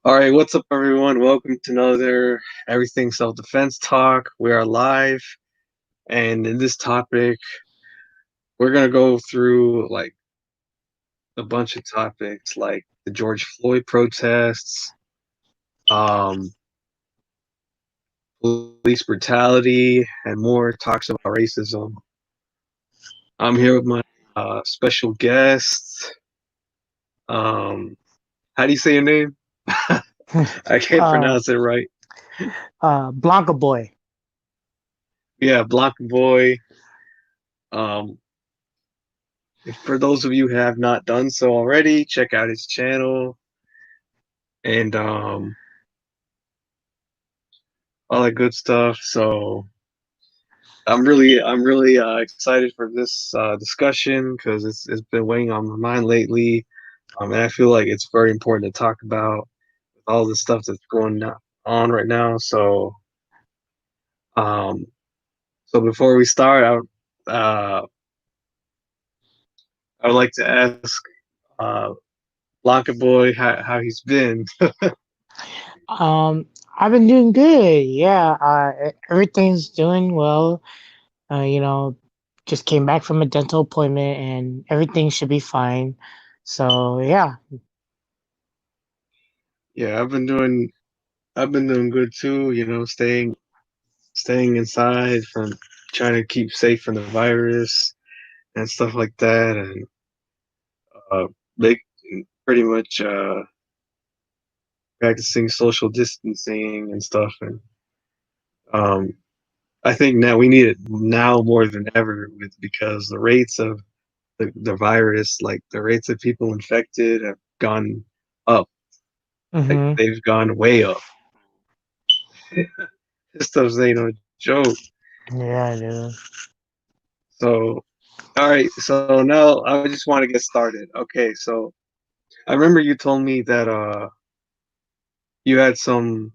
All right, what's up, everyone? Welcome to another Everything Self Defense Talk. We are live, and in this topic, we're gonna go through like a bunch of topics, like the George Floyd protests, um, police brutality, and more talks about racism. I'm here with my special guest. Um, how do you say your name? I can't uh, pronounce it right. Blanca Boy. Yeah, Blanca Boy. Um, For those of you who have not done so already, check out his channel and all that good stuff. So I'm really excited for this discussion because it's been weighing on my mind lately, and I feel like it's very important to talk about with all the stuff that's going on right now. Um, so before we start, I would like to ask uh, Blanca Boy how he's been. Um, I've been doing good. Yeah, everything's doing well. You know, just came back from a dental appointment and everything should be fine. So, yeah. Yeah, I've been doing good too. You know, staying inside from trying to keep safe from the virus and stuff like that, and uh, make pretty much practicing social distancing and stuff. And um, I think now we need it now more than ever, because the rates of the virus, like the rates of people infected, have gone up. Like Mm-hmm. they've gone way up. This stuff's ain't no joke. Yeah, dude. So, all right. So now I just want to get started. Okay. So I remember you told me that you had some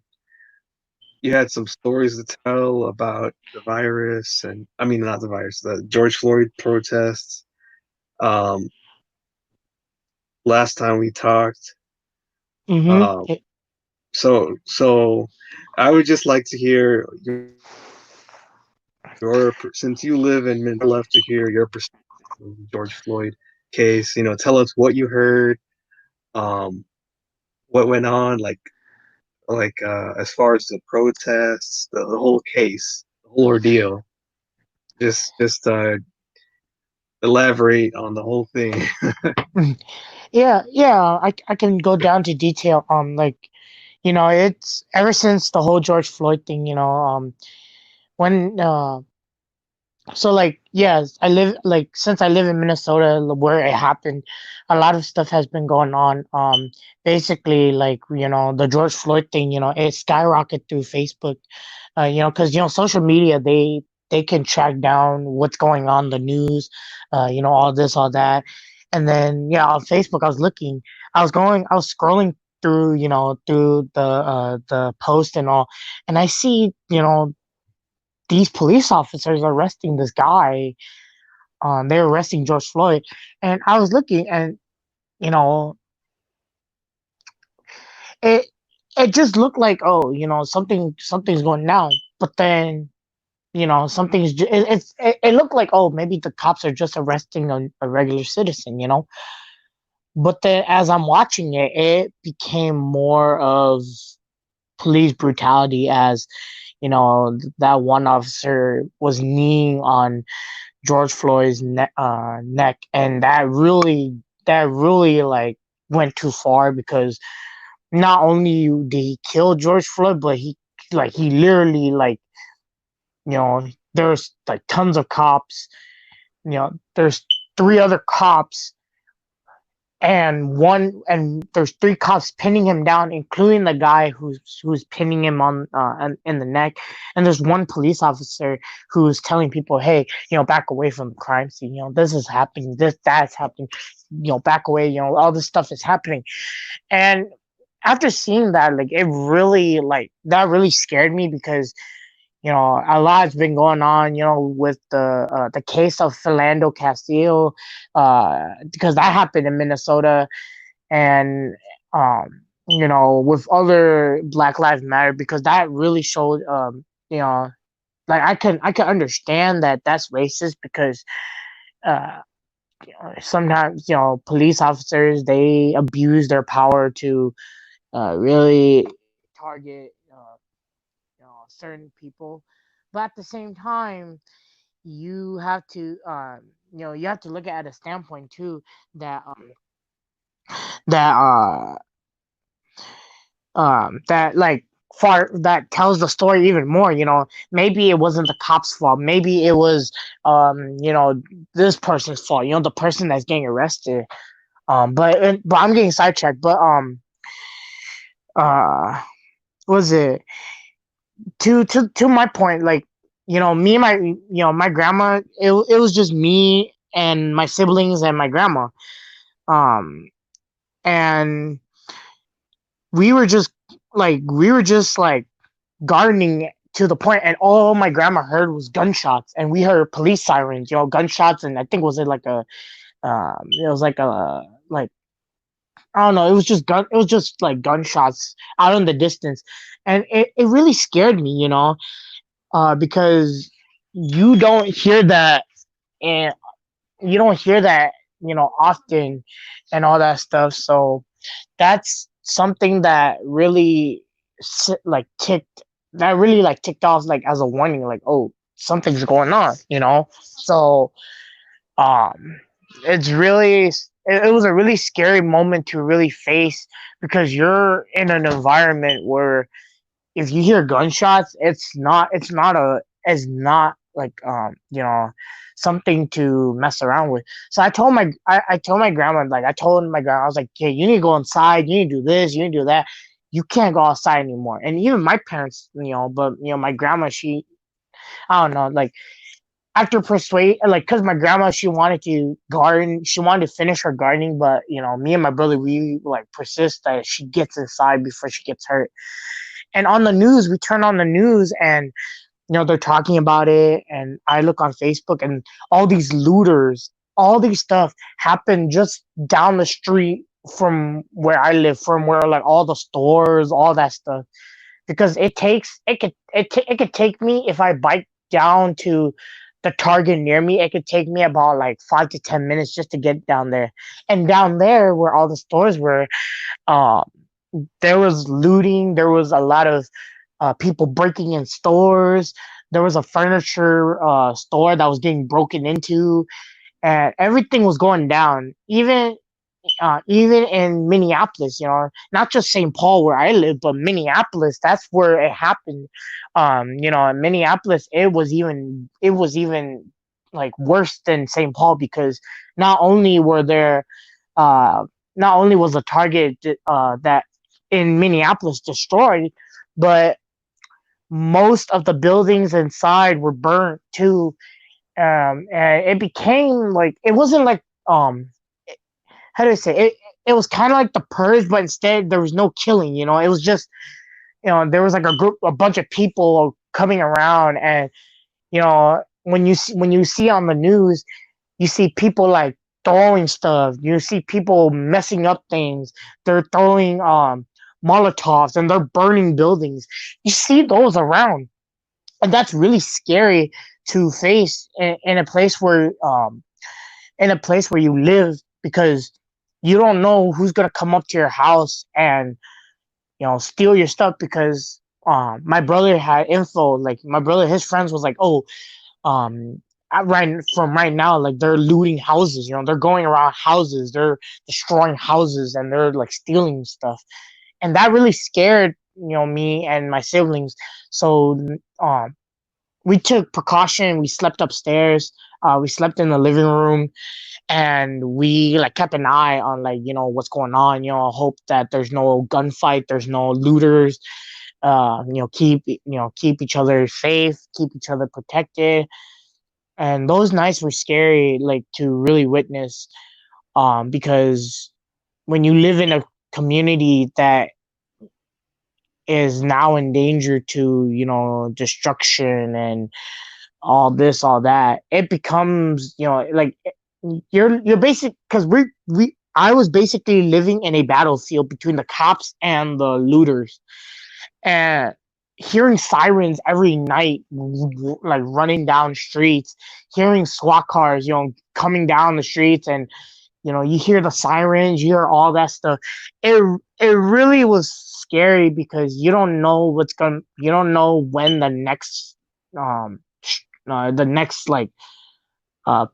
you had some stories to tell about the virus, and I mean not the virus, the George Floyd protests. Um, Last time we talked. Mm-hmm. Um, so I would just like to hear since you live in Minnesota, I'd love to hear your perspective of the George Floyd case. You know, tell us what you heard, um, what went on, like as far as the protests, the whole case, the whole ordeal. Just elaborate on the whole thing. Yeah, yeah. I can go down to detail on it's ever since the whole George Floyd thing, when so yes, I live since I live in Minnesota where it happened, a lot of stuff has been going on. Basically, the George Floyd thing, it skyrocketed through Facebook. Because social media, they can track down what's going on, the news, all this, all that. And then yeah, on Facebook I was looking, I was scrolling through, through the post and all, and I see, these police officers arresting this guy. They're arresting George Floyd, and I was looking, and you know, it it just looked like, oh, something's going down. But then, it looked like, oh, maybe the cops are just arresting a regular citizen, But then as I'm watching it, it became more of police brutality, as that one officer was kneeing on George Floyd's neck, and that really like went too far, because not only did he kill George Floyd, but he literally, there's like tons of cops. There's three other cops, and there's three cops pinning him down, including the guy who's pinning him on in the neck. And there's one police officer who's telling people, hey, back away from the crime scene. This is happening, that's happening. Back away. All this stuff is happening. And after seeing that, it really, that really scared me, because a lot's been going on, with the case of Philando Castillo, because that happened in Minnesota. And with other Black Lives Matter, because that really showed, you know, like I can understand that that's racist, because uh, sometimes police officers, they abuse their power to really target certain people, but at the same time, you have to you have to look at a standpoint too, that that that like far that tells the story even more. Maybe it wasn't the cops fault, maybe it was this person's fault, the person that's getting arrested. But I'm getting sidetracked. But uh was it to my point, like, me and my grandma, it was just me and my siblings and my grandma. um and we were just like gardening to the point, and all my grandma heard was gunshots, and we heard police sirens, gunshots. And I think, was it like a it was like, I don't know, it was just like gunshots out in the distance. And it really scared me, because you don't hear that, and you don't hear that often, and all that stuff. So that's something that really like ticked off, like, as a warning, like, oh, something's going on, so um it was a really scary moment to really face, because you're in an environment where, if you hear gunshots, it's not like, something to mess around with. So I told my grandma, like, I was like, hey, you need to go inside, you need to do this, you need to do that, you can't go outside anymore. And even my parents, but my grandma, she, I don't know, like, after persuade, like, because my grandma, she wanted to garden, she wanted to finish her gardening, but me and my brother, we like persist that she gets inside before she gets hurt. And on the news, we turn on the news, and they're talking about it, and I look on Facebook, and all these looters, all these stuff happen just down the street from where I live, from where, like, all the stores, all that stuff. Because it could take me, if I bike down to the Target near me, it could take me about like 5 to 10 minutes just to get down there. And down there, where all the stores were, um there was looting. There was a lot of people breaking in stores. There was a furniture store that was getting broken into, and everything was going down. Even in Minneapolis, not just St. Paul where I live, but Minneapolis. That's where it happened. In Minneapolis, it was even like worse than St. Paul, because not only were there, uh, not only was the Target that in Minneapolis destroyed, but most of the buildings inside were burnt too. And it became like, it wasn't like, how do I say it? It was kind of like the purge, but instead there was no killing. It was just, there was like a bunch of people coming around, and when you see on the news, you see people like throwing stuff. You see people messing up things. They're throwing Molotovs, and they're burning buildings. You see those around, and that's really scary to face in a place where you live, because you don't know who's gonna come up to your house and steal your stuff. Because my brother had info, like, my brother, his friends was like, oh, um right now, like, they're looting houses. They're going around houses, they're destroying houses, and they're like stealing stuff. And that really scared me and my siblings. So we took precaution. We slept upstairs. We slept in the living room, and we like kept an eye on, like, what's going on. Hope that there's no gunfight, there's no looters. Keep each other safe, keep each other protected. And those nights were scary, like, to really witness, because when you live in a community that is now in danger to destruction and all this, all that, it becomes, like, you're basic, because I was basically living in a battlefield between the cops and the looters, and hearing sirens every night, like running down streets, hearing SWAT cars, coming down the streets, and you hear the sirens, you hear all that stuff. It it really was scary because you don't know when um the next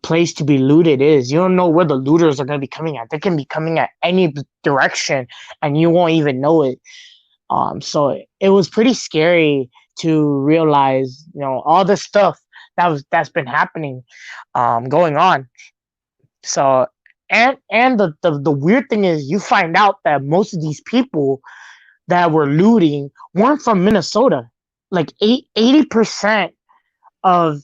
place to be looted is. You don't know where the looters are going to be coming at. They can be coming at any direction, and you won't even know it. So it was pretty scary to realize, all the stuff that's been happening, going on. So, and the weird thing is, you find out that most of these people that were looting weren't from Minnesota. Like 80% of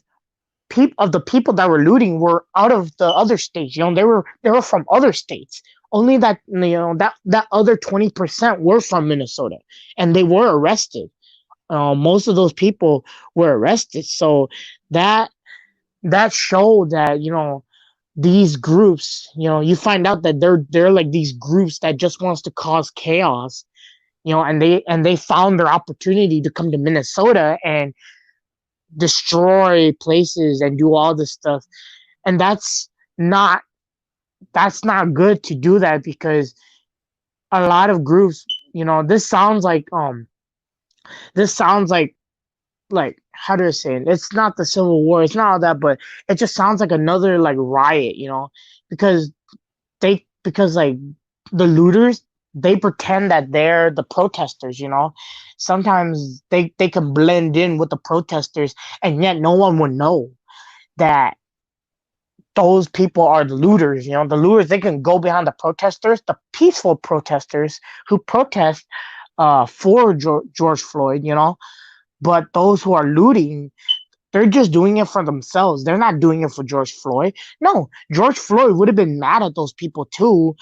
of the people that were looting were out of the other states. They were from other states. Only that that other 20% were from Minnesota, and they were arrested. Most of those people were arrested. So that that showed that, these groups, you find out that they're like these groups that just wants to cause chaos, and they found their opportunity to come to Minnesota and destroy places and do all this stuff. And not that's not good to do that, because a lot of groups, this sounds like, how do I say it? It's not the Civil War, it's not all that, but it just sounds like another like riot, because because like the looters, they pretend that they're the protesters. Sometimes they can blend in with the protesters, and yet no one would know that those people are the looters. The looters, they can go behind the protesters, the peaceful protesters who protest for George Floyd. But those who are looting, they're just doing it for themselves. They're not doing it for George Floyd. No, George Floyd would have been mad at those people too,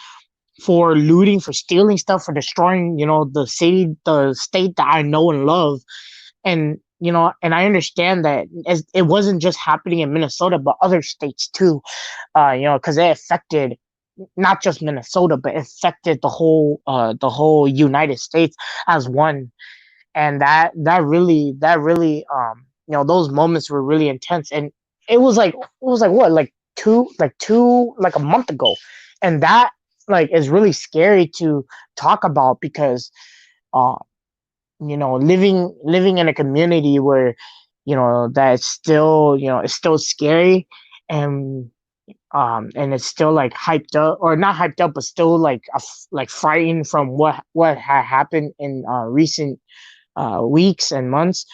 for looting, for stealing stuff, for destroying, the state that I know and love. And I understand that it wasn't just happening in Minnesota, but other states too. Because it affected not just Minnesota, but it affected the whole United States as one. And that really, those moments were really intense. And it was like what, like a month ago. And that, like, is really scary to talk about, because uh living in a community where, that's still, it's still scary. And it's still like hyped up, or not hyped up, but still like like frightened from what had happened in recent weeks and months.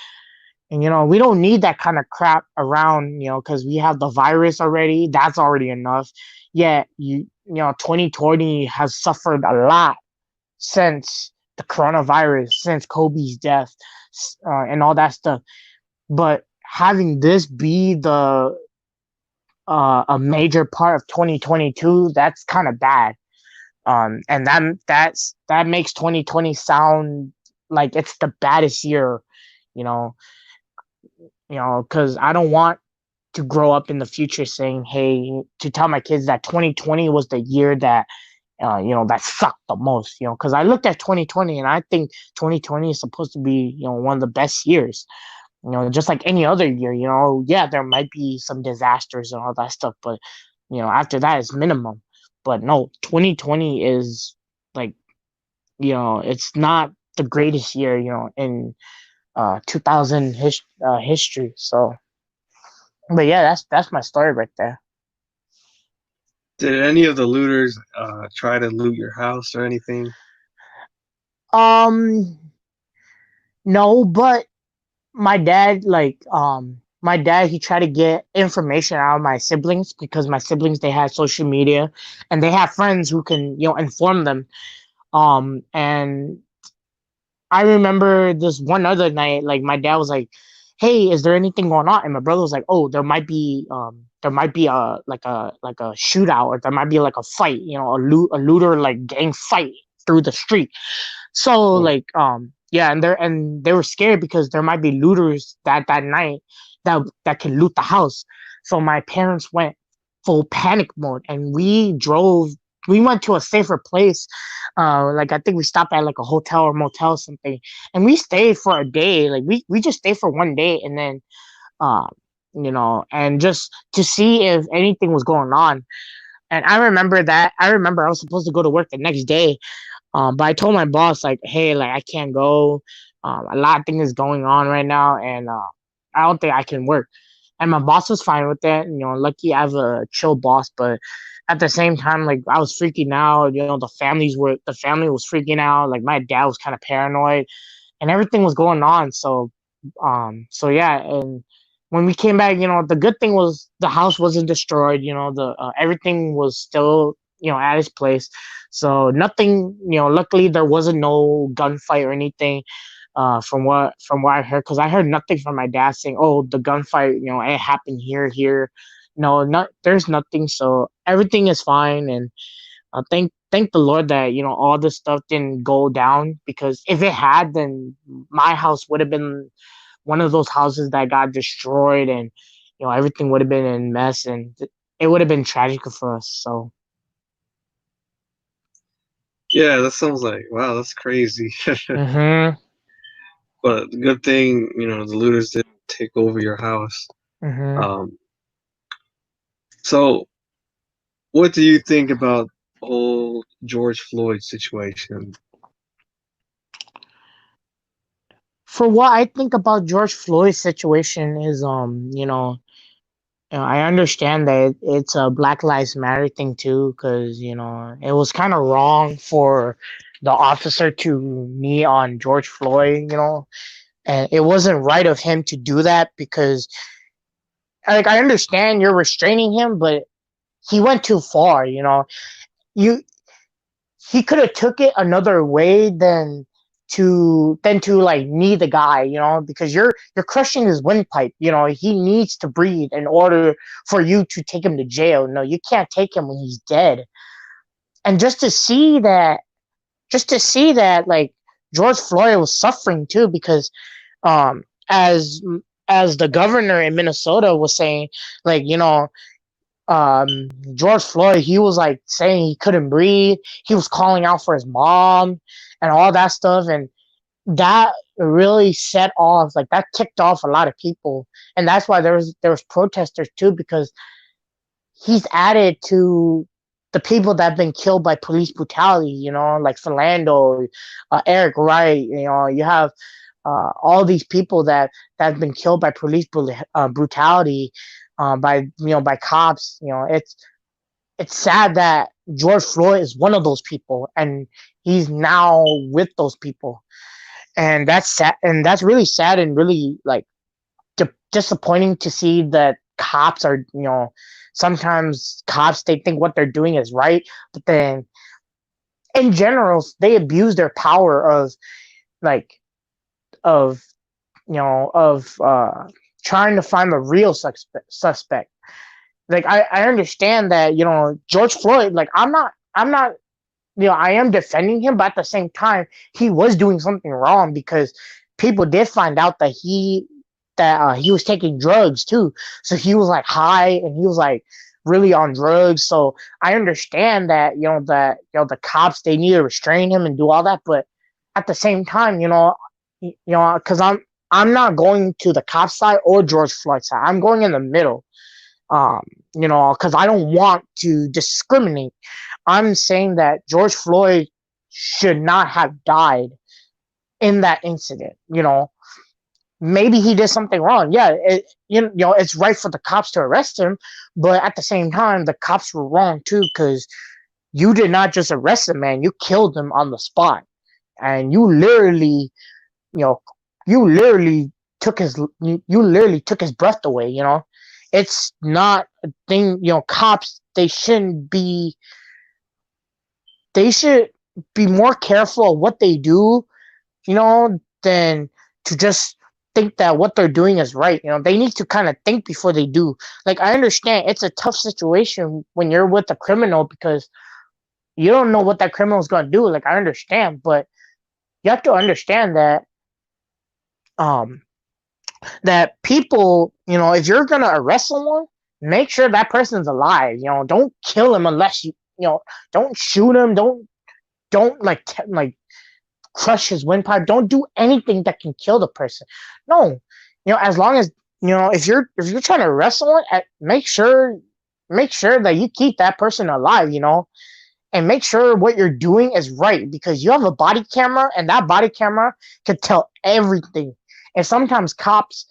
And we don't need that kind of crap around, because we have the virus already. That's already enough. Yet 2020 has suffered a lot since the coronavirus, since Kobe's death, and all that stuff. But having this be the a major part of 2022, that's kind of bad. And that makes 2020 sound like it's the baddest year. You know, because I don't want to grow up in the future saying, "Hey," to tell my kids that 2020 was the year that, that sucked the most. Because I looked at 2020 and I think 2020 is supposed to be, one of the best years. Just like any other year. Yeah, there might be some disasters and all that stuff, but after that is minimum. But no, 2020 is like, it's not the greatest year, in 2000 history. So, but yeah, that's my story right there. Did any of the looters try to loot your house or anything? Um, no, but my dad, he tried to get information out of my siblings, because my siblings, they had social media, and they have friends who can, inform them. And I remember this one other night, like, my dad was like, "Hey, is there anything going on?" And my brother was like, "Oh, there might be a shootout, or there might be like a fight, a looter like gang fight through the street." So, Oh, like, yeah, and they were scared because there might be looters that night that can loot the house. So my parents went full panic mode, and we drove we went to a safer place. Like I think we stopped at like a hotel or motel or something, and we stayed for a day. Like we just stayed for one day, and then um, and just to see if anything was going on. And I remember I was supposed to go to work the next day, but I told my boss like, hey, like I can't go. A lot of things is going on right now, and I don't think I can work. And my boss was fine with that. Lucky I have a chill boss, but at the same time, like I was freaking out. The family was freaking out. Like my dad was kind of paranoid, and everything was going on. So yeah, and when we came back, the good thing was the house wasn't destroyed. The everything was still at its place. So nothing, luckily there wasn't no gunfight or anything. From what I heard, because I heard nothing from my dad saying, "Oh, the gunfight, it happened here." No, not there's nothing. So everything is fine, and thank the Lord that all this stuff didn't go down, because if it had, then my house would have been one of those houses that got destroyed, and everything would have been in mess, and it would have been tragic for us. So Yeah, that sounds like wow, that's crazy. mhm, But the good thing, the looters didn't take over your house. mhm. Um, so what do you think about the whole George Floyd situation? For what I think about George Floyd's situation is, I understand that it's a Black Lives Matter thing too, because it was kind of wrong for the officer to knee on George Floyd, and it wasn't right of him to do that, because like I understand you're restraining him, but he went too far. You he could have took it another way than to like knee the guy, because you're crushing his windpipe. He needs to breathe in order for you to take him to jail. No, you can't take him when he's dead. And just to see that like George Floyd was suffering too, because um as as the governor in Minnesota was saying, like, George Floyd, he was like saying he couldn't breathe. He was calling out for his mom and all that stuff, and that really set off, like that ticked off a lot of people, and that's why there was protesters too, because he's added to the people that have been killed by police brutality. Like Philando, Eric Wright. You have all these people that have been killed by police brutality, by cops. It's sad that George Floyd is one of those people, and he's now with those people, and that's sad, and that's really sad, and really like disappointing to see that cops are, sometimes cops, they think what they're doing is right, but then in general they abuse their power of, like, of trying to find the real suspect. Like I understand that George Floyd, like I'm not I am defending him, but at the same time, he was doing something wrong, because people did find out that he was taking drugs too. So he was like high, and he was like really on drugs. So I understand that the cops, they need to restrain him and do all that, but at the same time, because I'm not going to the cop side or George Floyd side. I'm going in the middle. Um, because I don't want to discriminate. I'm saying that George Floyd should not have died in that incident. Maybe he did something wrong. Yeah, it's right for the cops to arrest him, but at the same time, the cops were wrong too, because you did not just arrest the man; you killed him on the spot, and you know, you literally took his breath away. It's not a thing. Cops, they should be more careful of what they do, than to just think that what they're doing is right. They need to kind of think before they do. Like, I understand it's a tough situation when you're with a criminal, because you don't know what that criminal is going to do. Like, I understand, but you have to understand um that people, if you're going to arrest someone, make sure that person's alive. Don't kill him don't shoot him. Don't like crush his windpipe. Don't do anything that can kill the person. No, as long as if you're trying to arrest someone, make sure that you keep that person alive. And make sure what you're doing is right because you have a body camera and that body camera can tell everything. And sometimes cops,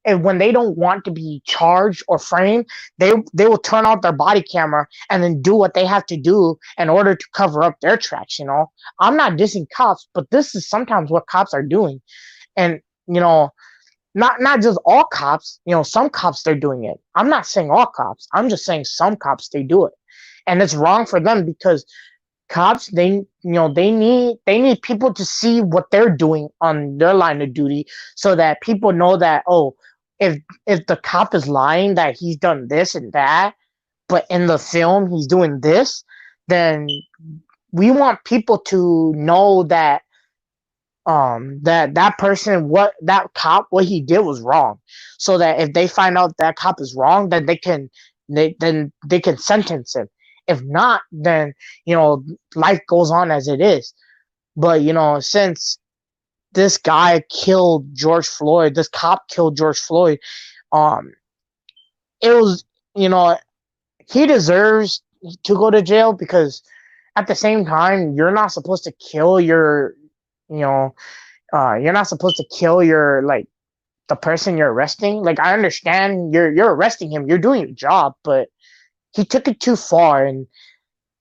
and when they don't want to be charged or framed, they will turn off their body camera and then do what they have to do in order to cover up their tracks. I'm not dissing cops, but this is sometimes what cops are doing. And you know, not just all cops. Some cops they're doing it. I'm not saying all cops. I'm just saying some cops they do it, and it's wrong for them because cops they need people to see what they're doing on their line of duty so that people know that, oh, if the cop is lying that he's done this and that, but in the film he's doing this, then we want people to know that person, what that cop, what he did was wrong, so that if they find out that cop is wrong, then they can sentence him. If not, then life goes on as it is. But since this cop killed George Floyd, um it was you know he deserves to go to jail because at the same time you're not supposed to kill your you know you're not supposed to kill your like the person you're arresting. Like, I understand you're arresting him, you're doing your job, but he took it too far. And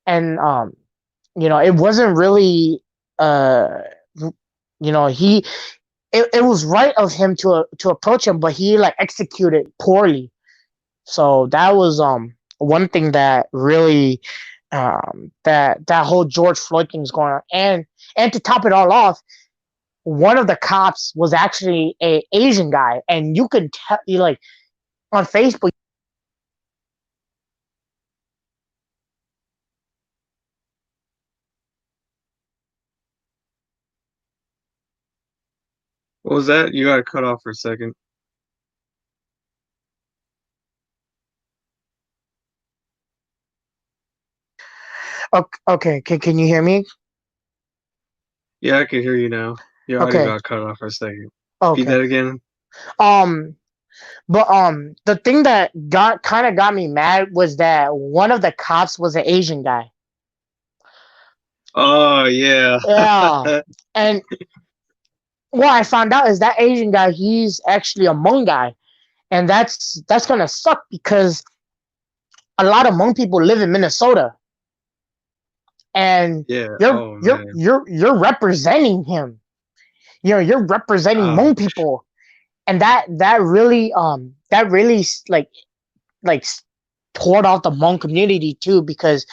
it wasn't really uh he it was right of him to approach him, but he like executed poorly. So that was one thing that really that whole George Floyd thing is going on. And to top it all off, one of the cops was actually a Asian guy, and you can tell, like, on Facebook. What was that? You got cut off for a second. Okay, can you hear me? Yeah, I can hear you now. Your audio Okay, got cut off for a second. Repeat okay. that again. Um, but the thing that got me mad was that one of the cops was an Asian guy. Oh yeah. Yeah, and what I found out is that Asian guy, he's actually a Hmong guy, and that's gonna suck because a lot of Hmong people live in Minnesota, and Yeah. you're Oh you're man. you're you're representing him. You're representing Uh, Hmong people, and that really like tore off the Hmong community too, because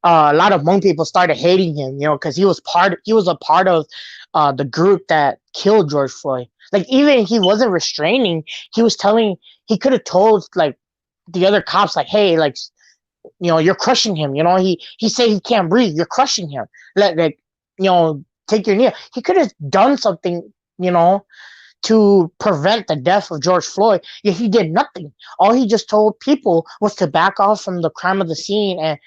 a lot of Hmong people started hating him, because he was a part of the group that killed George Floyd. Like, even he wasn't restraining, he was telling, he could have told, like, the other cops, like, hey, like, you're crushing him. He said he can't breathe. You're crushing him. Like, take your knee. He could have done something, you know, to prevent the death of George Floyd. Yet he did nothing. All he just told people was to back off from the crime of the scene, and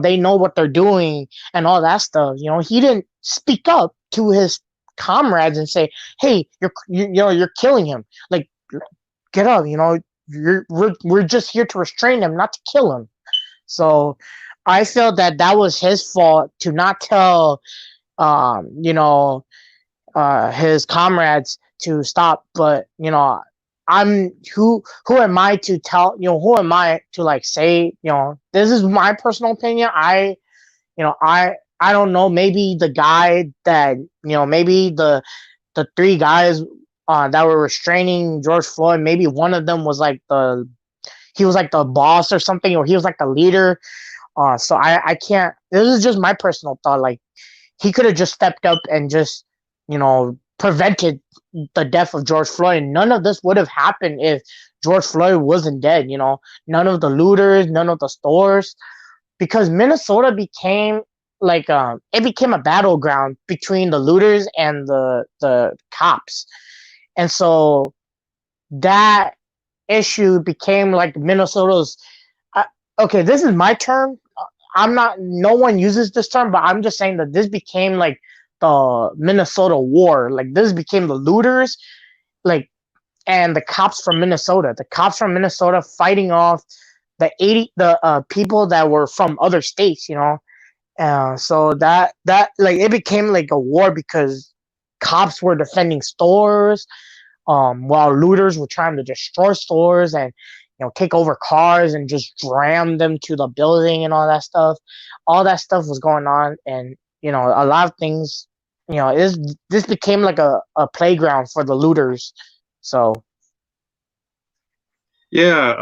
they know what they're doing and all that stuff. He didn't speak up to his comrades and say, "Hey, you're killing him. Like, get up. We're just here to restrain him, not to kill him." So I felt that that was his fault to not tell um you know his comrades to stop. But I'm who am I to tell, who am I to, like, say, this is my personal opinion. I don't know, maybe the guy that, maybe the three guys that were restraining George Floyd, maybe one of them was like he was like the boss or something, or he was like the leader. So I can't, this is just my personal thought. Like, he could have just stepped up and just, prevented the death of George Floyd. None of this would have happened if George Floyd wasn't dead. None of the looters, none of the stores, because Minnesota became like it became a battleground between the looters and the cops. And so that issue became like Minnesota's. Uh, okay, this is my term. I'm not. No one uses this term, but I'm just saying that this became like the Minnesota War. Like this became the looters, like, and the cops from Minnesota. The cops from Minnesota fighting off the people that were from other states. So that like it became like a war because cops were defending stores, while looters were trying to destroy stores and take over cars and just ram them to the building and all that stuff. All that stuff was going on, and a lot of things. This became like a playground for the looters. So. Yeah,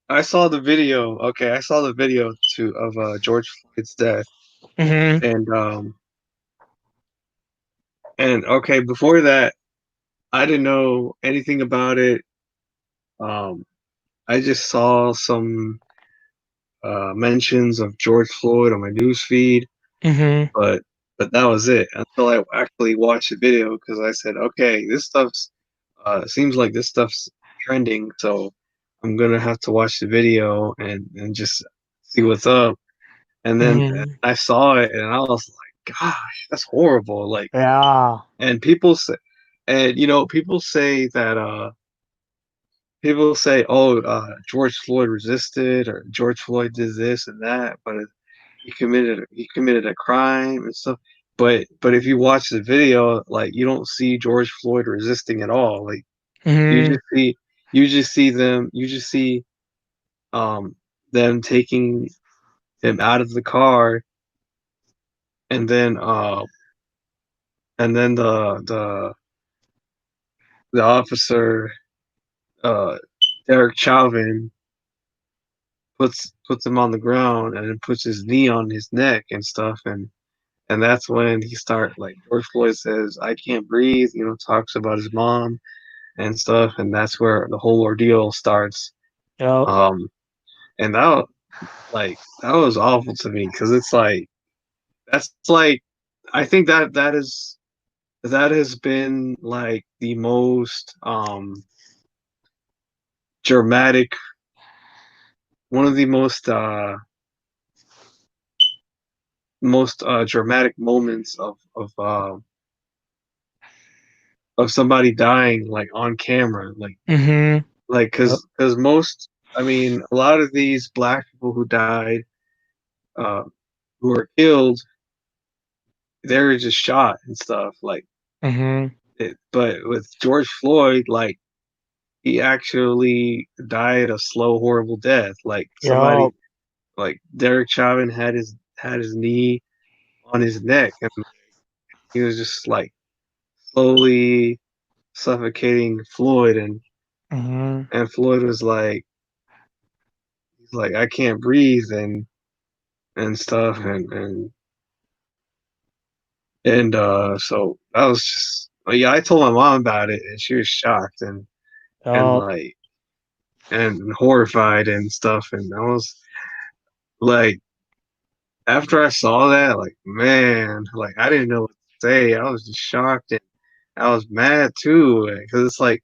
I saw the video. Okay, I saw the video too of George Floyd's death, Mhm. and okay, before that, I didn't know anything about it. Um, I just saw some mentions of George Floyd on my news feed, Mhm. but that was it until I actually watched the video because I said, okay, this stuff's seems like this stuff's trending, so I'm gonna have to watch the video and just see what's up. And then Mhm. I saw it and I was like, gosh, that's horrible. Like, Yeah. and people say that people say, oh, George Floyd resisted or George Floyd did this and that, but he committed a crime and stuff. But if you watch the video, like you don't see George Floyd resisting at all. Like you Mhm. just see you just see um them taking him out of the car, and then the officer, uh Derek Chauvin, puts him on the ground and then puts his knee on his neck and stuff, and that's when he start like George Floyd says, I can't breathe, talks about his mom and stuff, and that's where the whole ordeal starts. Yep. Um, and that was awful to me because it's like that's like I think that has been like the dramatic one of the most dramatic moments of somebody dying like on camera, Mhm. like Yep. because most, I mean, a lot of these black people who died, uh who were killed, they were just shot and stuff like Mhm. it. But with George Floyd, like he actually died a slow, horrible death. Like Yep. somebody, like Derek Chauvin had his knee on his neck, and he was just like slowly suffocating Floyd, Mhm. and Floyd was like, he's like, I can't breathe and stuff, and so that was just, yeah. I told my mom about it, and she was shocked and Yep. like and horrified and stuff, and I was like, after I saw that, like, man, like I didn't know what to say. I was just shocked and I was mad too, because it's like,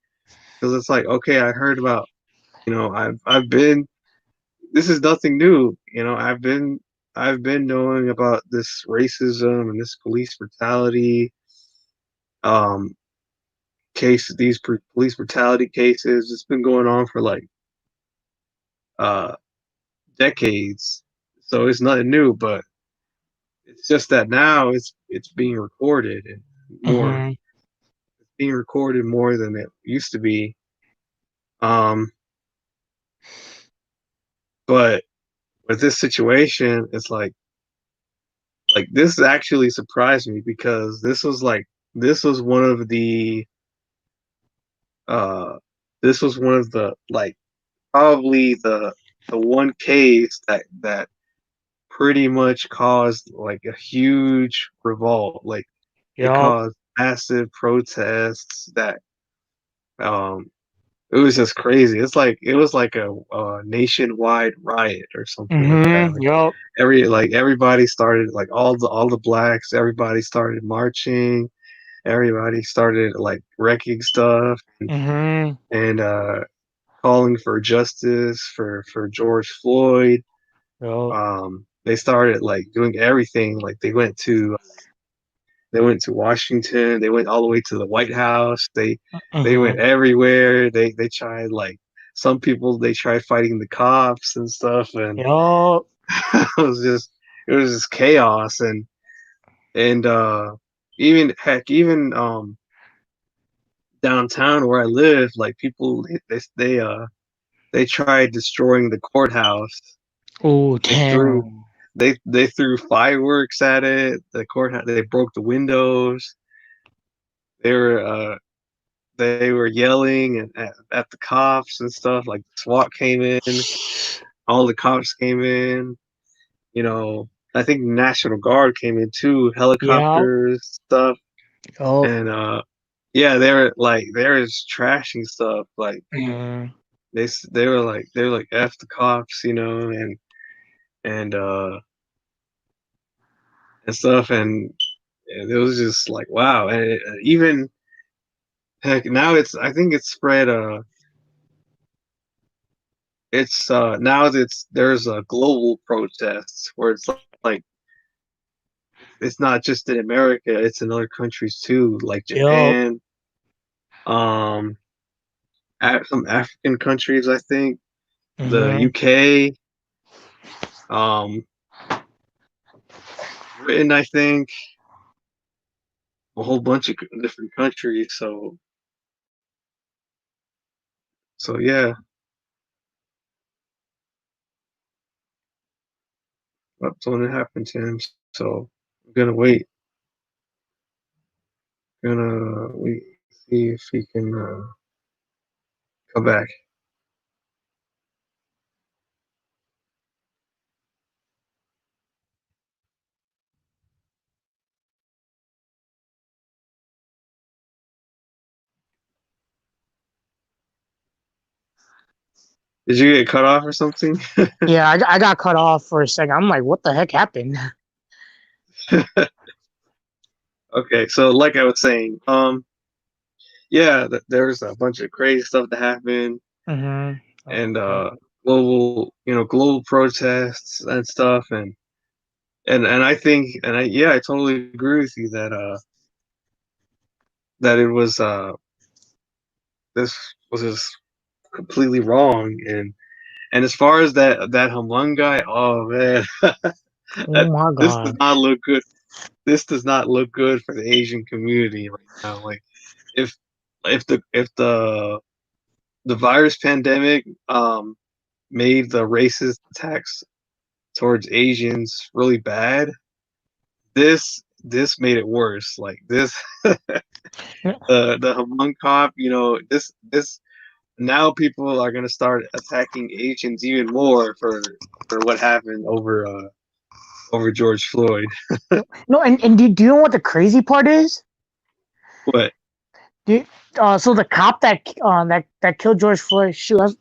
okay, I heard about, I've been, this is nothing new, I've been knowing about this racism and this police brutality, um police brutality cases. It's been going on for like uh decades, so it's nothing new. But it's just that now it's being recorded and more Mhm. being recorded more than it used to be. Um, but with this situation, it's like this actually surprised me because this was one of the uh this was one of the like probably the one case that pretty much caused like a huge revolt. Like it Yep. caused massive protests that um it was just crazy. It was like a nationwide riot or something like that. Mhm. Yep. Everybody started, like all the blacks, everybody started marching, everybody started like wrecking stuff Mhm. and calling for justice for George Floyd, Yo. They started like doing everything. Like they went to Washington. They went all the way to the White House. They went Mm-hmm. everywhere. They tried like some people they tried fighting the cops and stuff, and Yo. it was just it was just chaos and even heck even downtown where I live, like people they tried destroying the courthouse. Oh, They threw damn. they threw fireworks at it. The courthouse they broke the windows. They were uh they were yelling at the cops and stuff. Like SWAT came in, all the cops came in. You know, I think National Guard came in too, Yeah. helicopters stuff, Yo. and yeah, they were just trashing stuff. Like Mm. they were like f the cops, you know, and and stuff, and it was just like wow, and even heck now it's I think it's spread it's now it's there's a global protests where it's like it's not just in America, it's in other countries too, like Yo. Japan, um, some African countries, I think, the Mm-hmm. UK, um, Britain, I think, a whole bunch of different countries. So yeah, something happened to him. So I'm gonna wait, gonna wait, see if he can come back. Did you get cut off or something? Yeah, I got cut off for a second. I'm like, what the heck happened? Okay, so like I was saying, yeah, there's a bunch of crazy stuff that happened, Mm-hmm. and Okay. global protests and stuff, and I think, and yeah, I totally agree with you that it was this was just completely wrong, and as far as that Haman guy, oh man, Oh my this does god. not look good. This does not look good for the Asian community right now. Like if if the virus pandemic made the racist attacks towards Asians really bad, this made it worse. Like this, the Haman cop, you know, this now people are gonna start attacking Asians even more for what happened over George Floyd. No, and do you know what the crazy part is? What? Do you, so the cop that killed George Floyd. Shoot,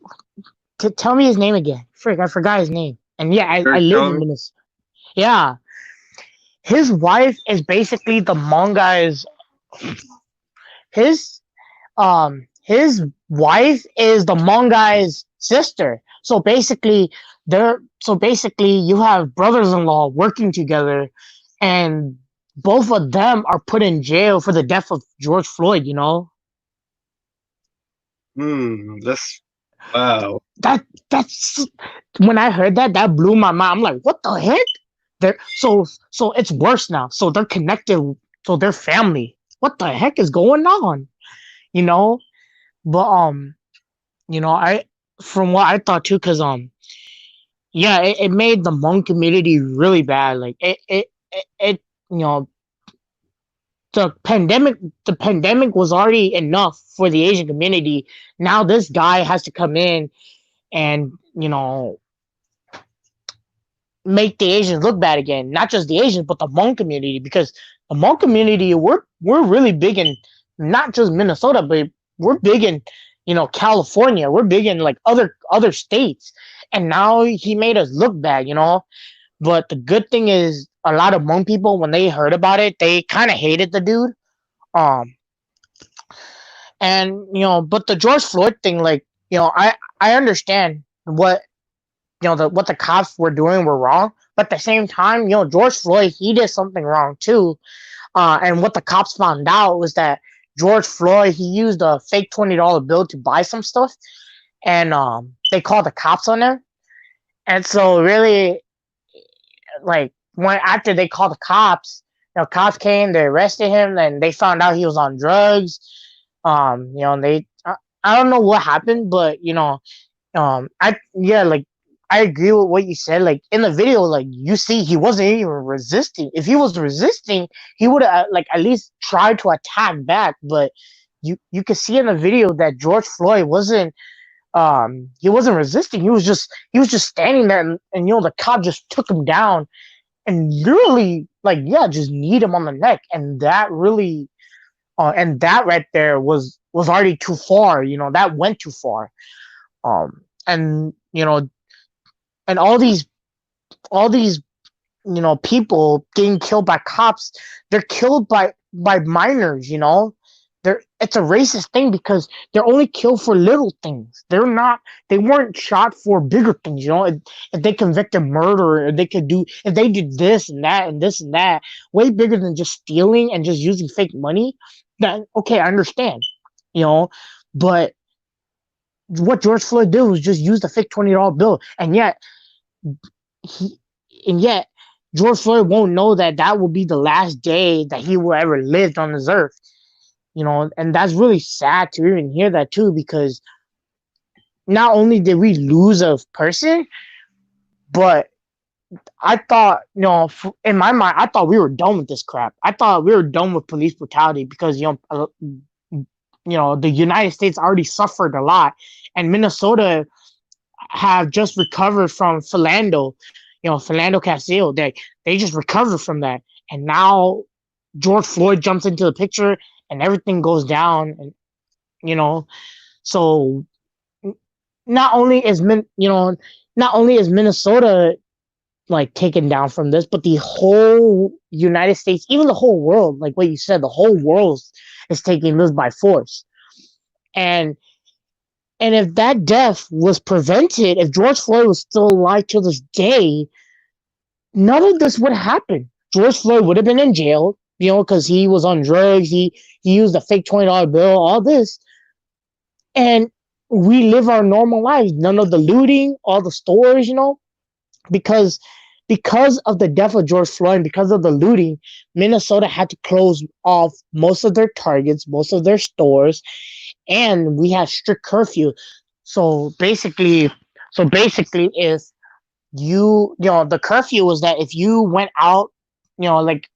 tell me his name again. Frick, I forgot his name. And yeah, I Derek live in Chauvin? Minnesota. Yeah, his wife is basically the Hmong guy's. His his wife is the Hmong guy's sister. So basically you have brothers-in-law working together, and both of them are put in jail for the death of George Floyd. You know That's wow. that's when I heard that, that blew my mind. I'm like, what the heck? So it's worse now. So they're connected. So they're family. What the heck is going on? You know, but I from what I thought too, cause yeah, it made the Hmong community really bad. Like it you know the pandemic was already enough for the Asian community. Now this guy has to come in and make the Asians look bad again. Not just the Asians, but the Hmong community, because the Hmong community, we're really big in not just Minnesota, but we're big in California. We're big in like other states, and now he made us look bad. But the good thing is, a lot of Hmong people, when they heard about it, they kind of hated the dude. Um, and but the George Floyd thing, like I understand what the cops were doing were wrong. But at the same time, George Floyd, he did something wrong too. And what the cops found out was that George Floyd, he used a fake $20 bill to buy some stuff, and they called the cops on him. And so really, like when after they called the cops, cops came, they arrested him, and they found out he was on drugs. They I don't know what happened, but I yeah, like I agree with what you said. Like in the video, like you see, he wasn't even resisting. If he was resisting, he would have like at least tried to attack back. But you could see in the video that George Floyd wasn't he wasn't resisting. He was just standing there, and the cop just took him down and literally like just kneed him on the neck, and that really and that right there was already too far. That went too far. And and all these people getting killed by cops, they're killed by minors. It's a racist thing because they're only killed for little things. They weren't shot for bigger things. If they convicted murder, if they did this and that and this and that, way bigger than just stealing and just using fake money, then okay, I understand. you know but what George Floyd did was just use the fake $20 bill, he and yet George Floyd won't know that that will be the last day that he will ever live on this earth. And that's really sad to even hear that too, because not only did we lose a person, but I thought, in my mind, I thought we were done with this crap. I thought we were done with police brutality because the United States already suffered a lot, and Minnesota have just recovered from Philando, Philando Castillo. They just recovered from that, and now George Floyd jumps into the picture, and everything goes down, and you know, so not only is not only is Minnesota like taken down from this, but the whole United States, even the whole world, like what you said, the whole world is taking this by force. And if that death was prevented, if George Floyd was still alive to this day, none of this would happen. George Floyd would have been in jail, because he was on drugs. He used a fake $20 bill, all this, and we live our normal lives. None of the looting, all the stores, because of the death of George Floyd, because of the looting, Minnesota had to close off most of their targets, most of their stores, and we had strict curfew. So basically, if the curfew was that if you went out, like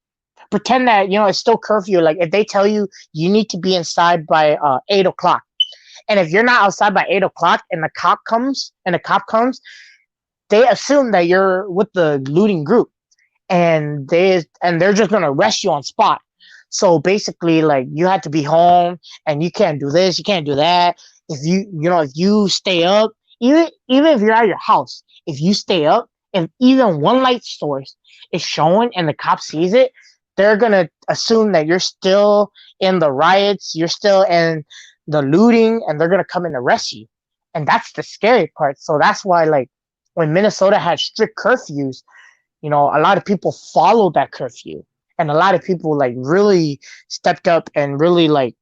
pretend that it's still curfew. Like if they tell you you need to be inside by 8 o'clock, and if you're not outside by 8 o'clock, and the cop comes, they assume that you're with the looting group, and they're just gonna arrest you on spot. So basically, like you had to be home, and you can't do this, you can't do that. If you stay up, even if you're at your house, if you stay up, and even one light source is showing, and the cop sees it, they're gonna assume that you're still in the riots, you're still in the looting, and they're gonna come and arrest you. And that's the scary part. So that's why, like, when Minnesota had strict curfews, a lot of people followed that curfew, and a lot of people like really stepped up and really like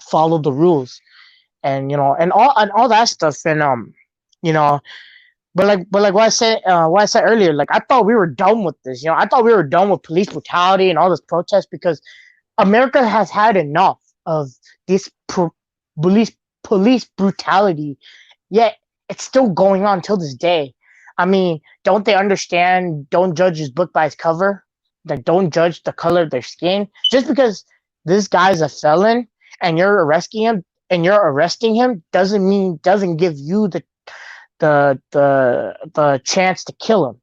followed the rules, and all that stuff, and you know, but like what I said earlier, like I thought we were done with this. I thought we were done with police brutality and all this protest because America has had enough of this police police brutality. Yet it's still going on till this day. I mean, don't they understand? Don't judge his book by its cover. That don't judge the color of their skin. Just because this guy's a felon and you're arresting him doesn't give you the chance to kill him.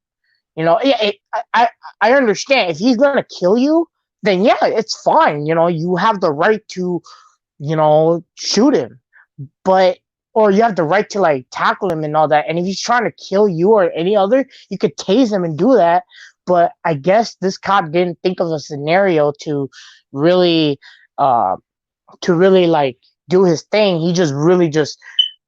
Yeah, I understand if he's gonna kill you, then yeah, it's fine. You have the right to shoot him, but or you have the right to like tackle him and all that. And if he's trying to kill you or any other, you could tase him and do that. But I guess this cop didn't think of a scenario really uh to really like do his thing. He just really just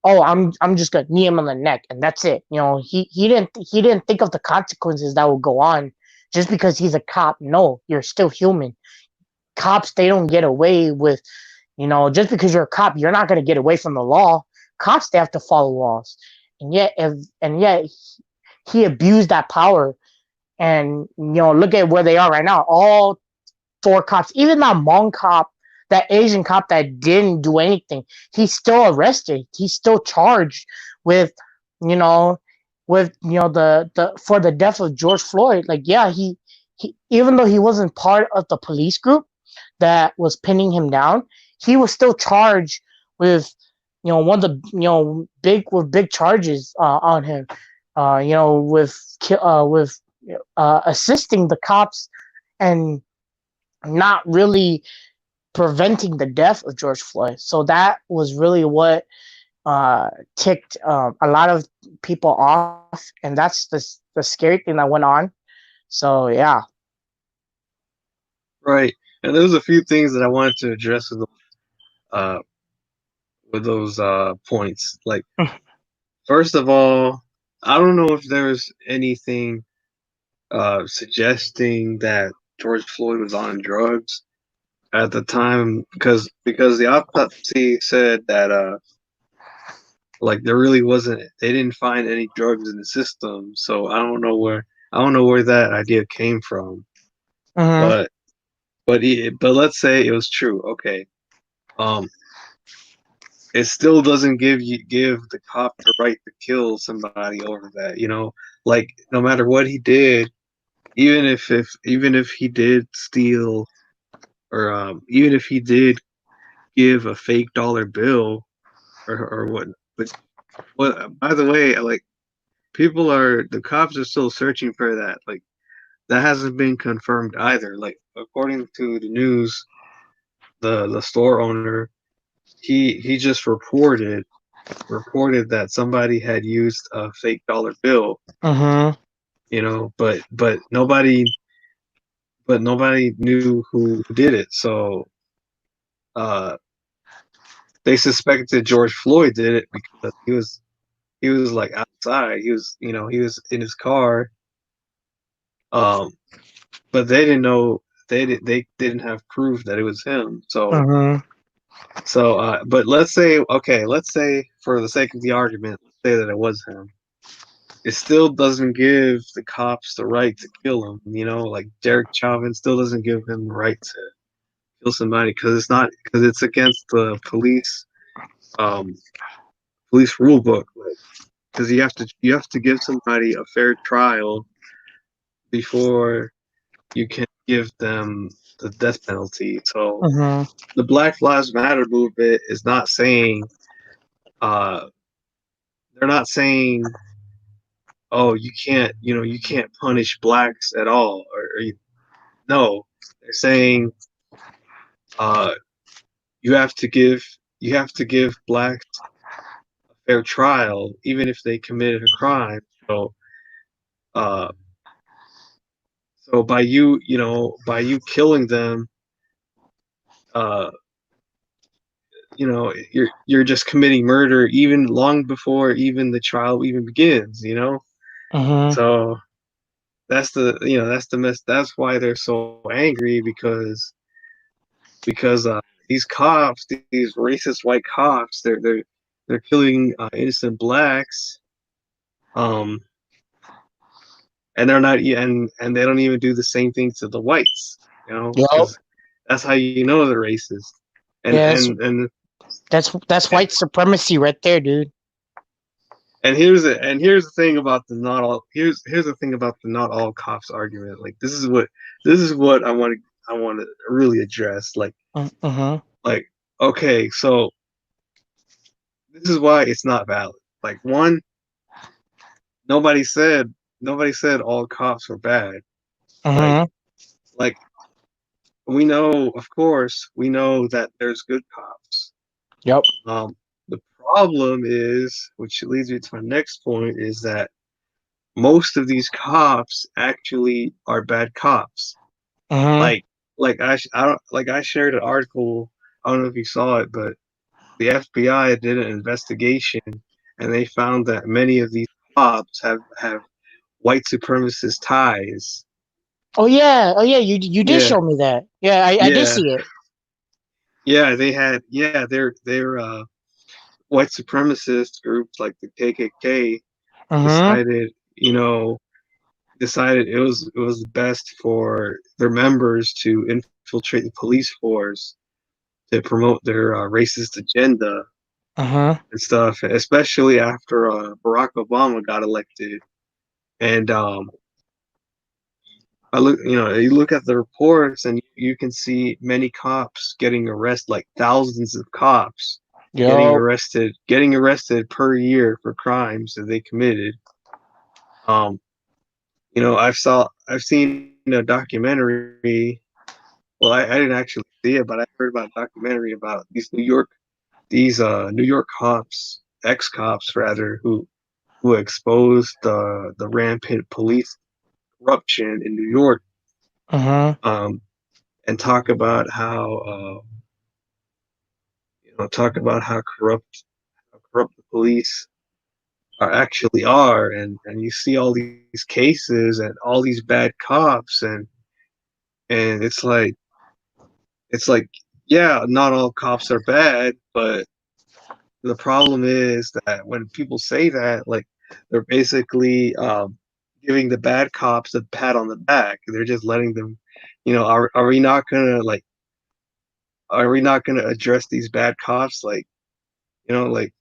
oh, I'm just gonna knee him on the neck and that's it. You know, he didn't think of the consequences that will go on just because he's a cop. No, you're still human. Cops, they don't get away with, you know, just because you're a cop, you're not gonna get away from the law. Cops, they have to follow laws, and yet if and yet he abused that power. And you know, look at where they are right now. All four cops, even that Hmong cop, that Asian cop that didn't do anything, he's still arrested. He's still charged with, you know, the for the death of George Floyd. Like, yeah, he even though he wasn't part of the police group that was pinning him down, he was still charged with, you know, one of the, you know, big charges on him. You know, with assisting the cops and not really preventing the death of George Floyd. So that was really what ticked a lot of people off, and that's the scary thing that went on. So yeah. Right. And there's a few things that I wanted to address uh with those points. Like, first of all, I don't know if there's anything suggesting that George Floyd was on drugs at the time, because the autopsy said that like there really wasn't, they didn't find any drugs in the system. So I don't know where that idea came from. Mhm. But but let's say it was true. Okay. Um it still doesn't give the cop the right to kill somebody over that, you know? Like, no matter what he did, even if he did steal, or even if he did give a fake dollar bill, or what, but what, by the way, like, the cops are still searching for that. Like, that hasn't been confirmed either. Like, according to the news, the store owner, he just reported that somebody had used a fake dollar bill, Mhm. you know, but nobody knew who did it. So uh they suspected George Floyd did it because he was like outside. He was, you know, he was in his car. Um but they didn't know, they didn't have proof that it was him. So Mhm. but let's say, okay, let's say for the sake of the argument, let's say that it was him. It still doesn't give the cops the right to kill him. You know, like Derek Chauvin still doesn't give him the right to kill somebody, because it's against the um police rule book. Like, because you have to give somebody a fair trial before you can give them the death penalty. So Mhm. the Black Lives Matter movement is not saying, uh they're not saying, oh, you can't, you know, you can't punish blacks at all, or no, they're saying, uh you have to give blacks a fair trial even if they committed a crime. So uh by you, you know, by you killing them, uh you know, you're just committing murder even long before even the trial even begins, you know. Mhm. So that's the, you know, that's the mess. That's why they're so angry, because these cops, these racist white cops, they're killing innocent blacks, um, and they're not, and they don't even do the same thing to the whites, you know, Yep. because that's how you know they're racist. And Yeah, that's white supremacy right there, dude. here's the thing about the not all here's the thing about the not all cops argument. Like, this is what I want to really address. Mhm. Like, okay, so this is why it's not valid. Like, one, nobody said nobody said all cops were bad. Like Mhm. like we know, of course, we know that there's good cops. Yep. The problem is, which leads me to my next point, is that most of these cops actually are bad cops. Mhm. Like I don't, like, I shared an article. I don't know if you saw it, but the FBI did an investigation, and they found that many of these cops have white supremacist ties. Oh yeah, you did Yeah, show me that. Yeah, I did yeah, see it. yeah. They had yeah. They're white supremacist groups like the KKK Mhm. decided, decided it was best for their members to infiltrate the police force to promote their racist agenda Mhm. and stuff, especially after Barack Obama got elected. And you look at the reports and you can see many cops getting arrested, like thousands of cops Yo. getting arrested per year for crimes that they committed. Um, I've seen a documentary. Well, I didn't actually see it, but I heard about a documentary about these New York cops, ex cops rather, who exposed the rampant police corruption in New York, Mhm. um, and talk about how corrupt the police are actually are, and you see all these cases and all these bad cops, and it's like yeah, not all cops are bad, but the problem is that when people say that, like they're basically giving the bad cops a pat on the back. They're just letting them, are we not gonna address these bad cops? Like, like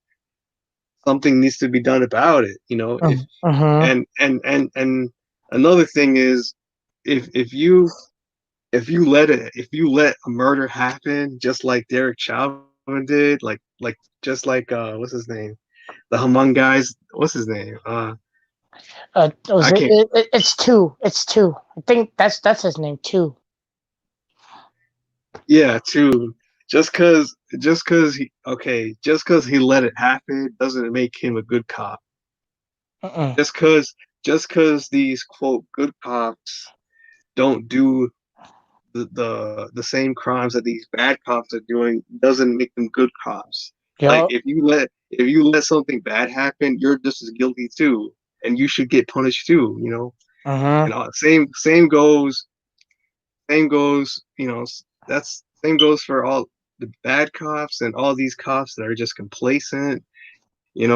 something needs to be done about it. If Mhm. and another thing is if you let a murder happen just like Derek Chauvin did, just like what's his name, the Haman guys, what's his name? Was I it, can't. it's two. It's two. I think that's his name too. Yeah, too. Just cause he let it happen doesn't make him a good cop. Mm-mm. Just cause these quote good cops don't do the same crimes that these bad cops are doing doesn't make them good cops. Like Yo. if you let something bad happen, you're just as guilty too, and you should get punished too. Mhm. And same goes. That's same goes for all the bad cops and all these cops that are just complacent. They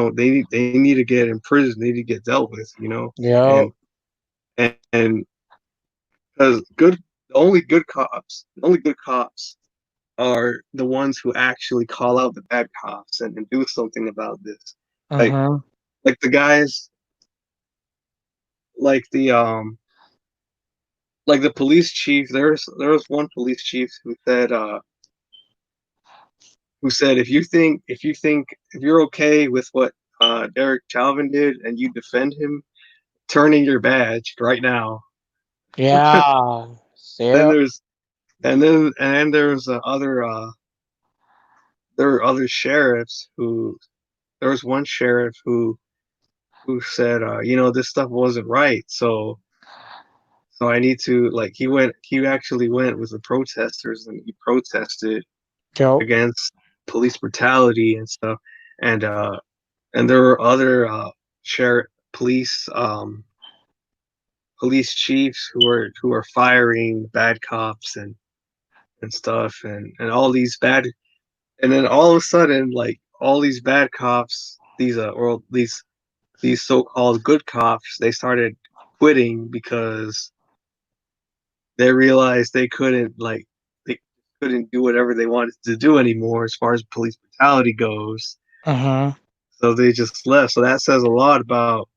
need to get in prison. They need to get dealt with. And Yo. and because the only good cops are the ones who actually call out the bad cops and do something about this. Like Mhm. like the guys, like the police chief. There was one police chief who said if you're okay with what Derek Chauvin did and you defend him, turn in your badge right now. Yeah. Then Yep. there's and then there's other there were other sheriffs who there was one sheriff who said this stuff wasn't right, so I need to, like, he actually went with the protesters and he protested Yo. against police brutality and stuff, and there were other sheriff police chiefs who are firing bad cops and stuff, and all these bad, and then all of a sudden, like, all these bad cops, these so-called good cops, they started quitting because they realized they couldn't do whatever they wanted to do anymore as far as police brutality goes. Mhm. So they just left. So that says a lot about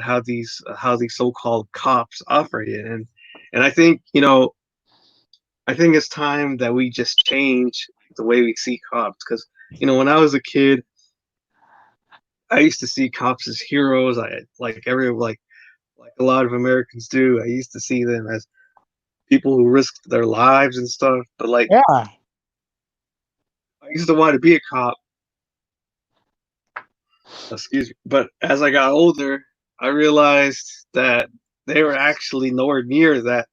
how these so-called cops operate, and I think it's time that we just change the way we see cops, because when I was a kid, I used to see cops as heroes. I like a lot of Americans do. I used to see them as people who risked their lives and stuff. But like, Yeah. I used to want to be a cop. Excuse me. But as I got older, I realized that they were actually nowhere near that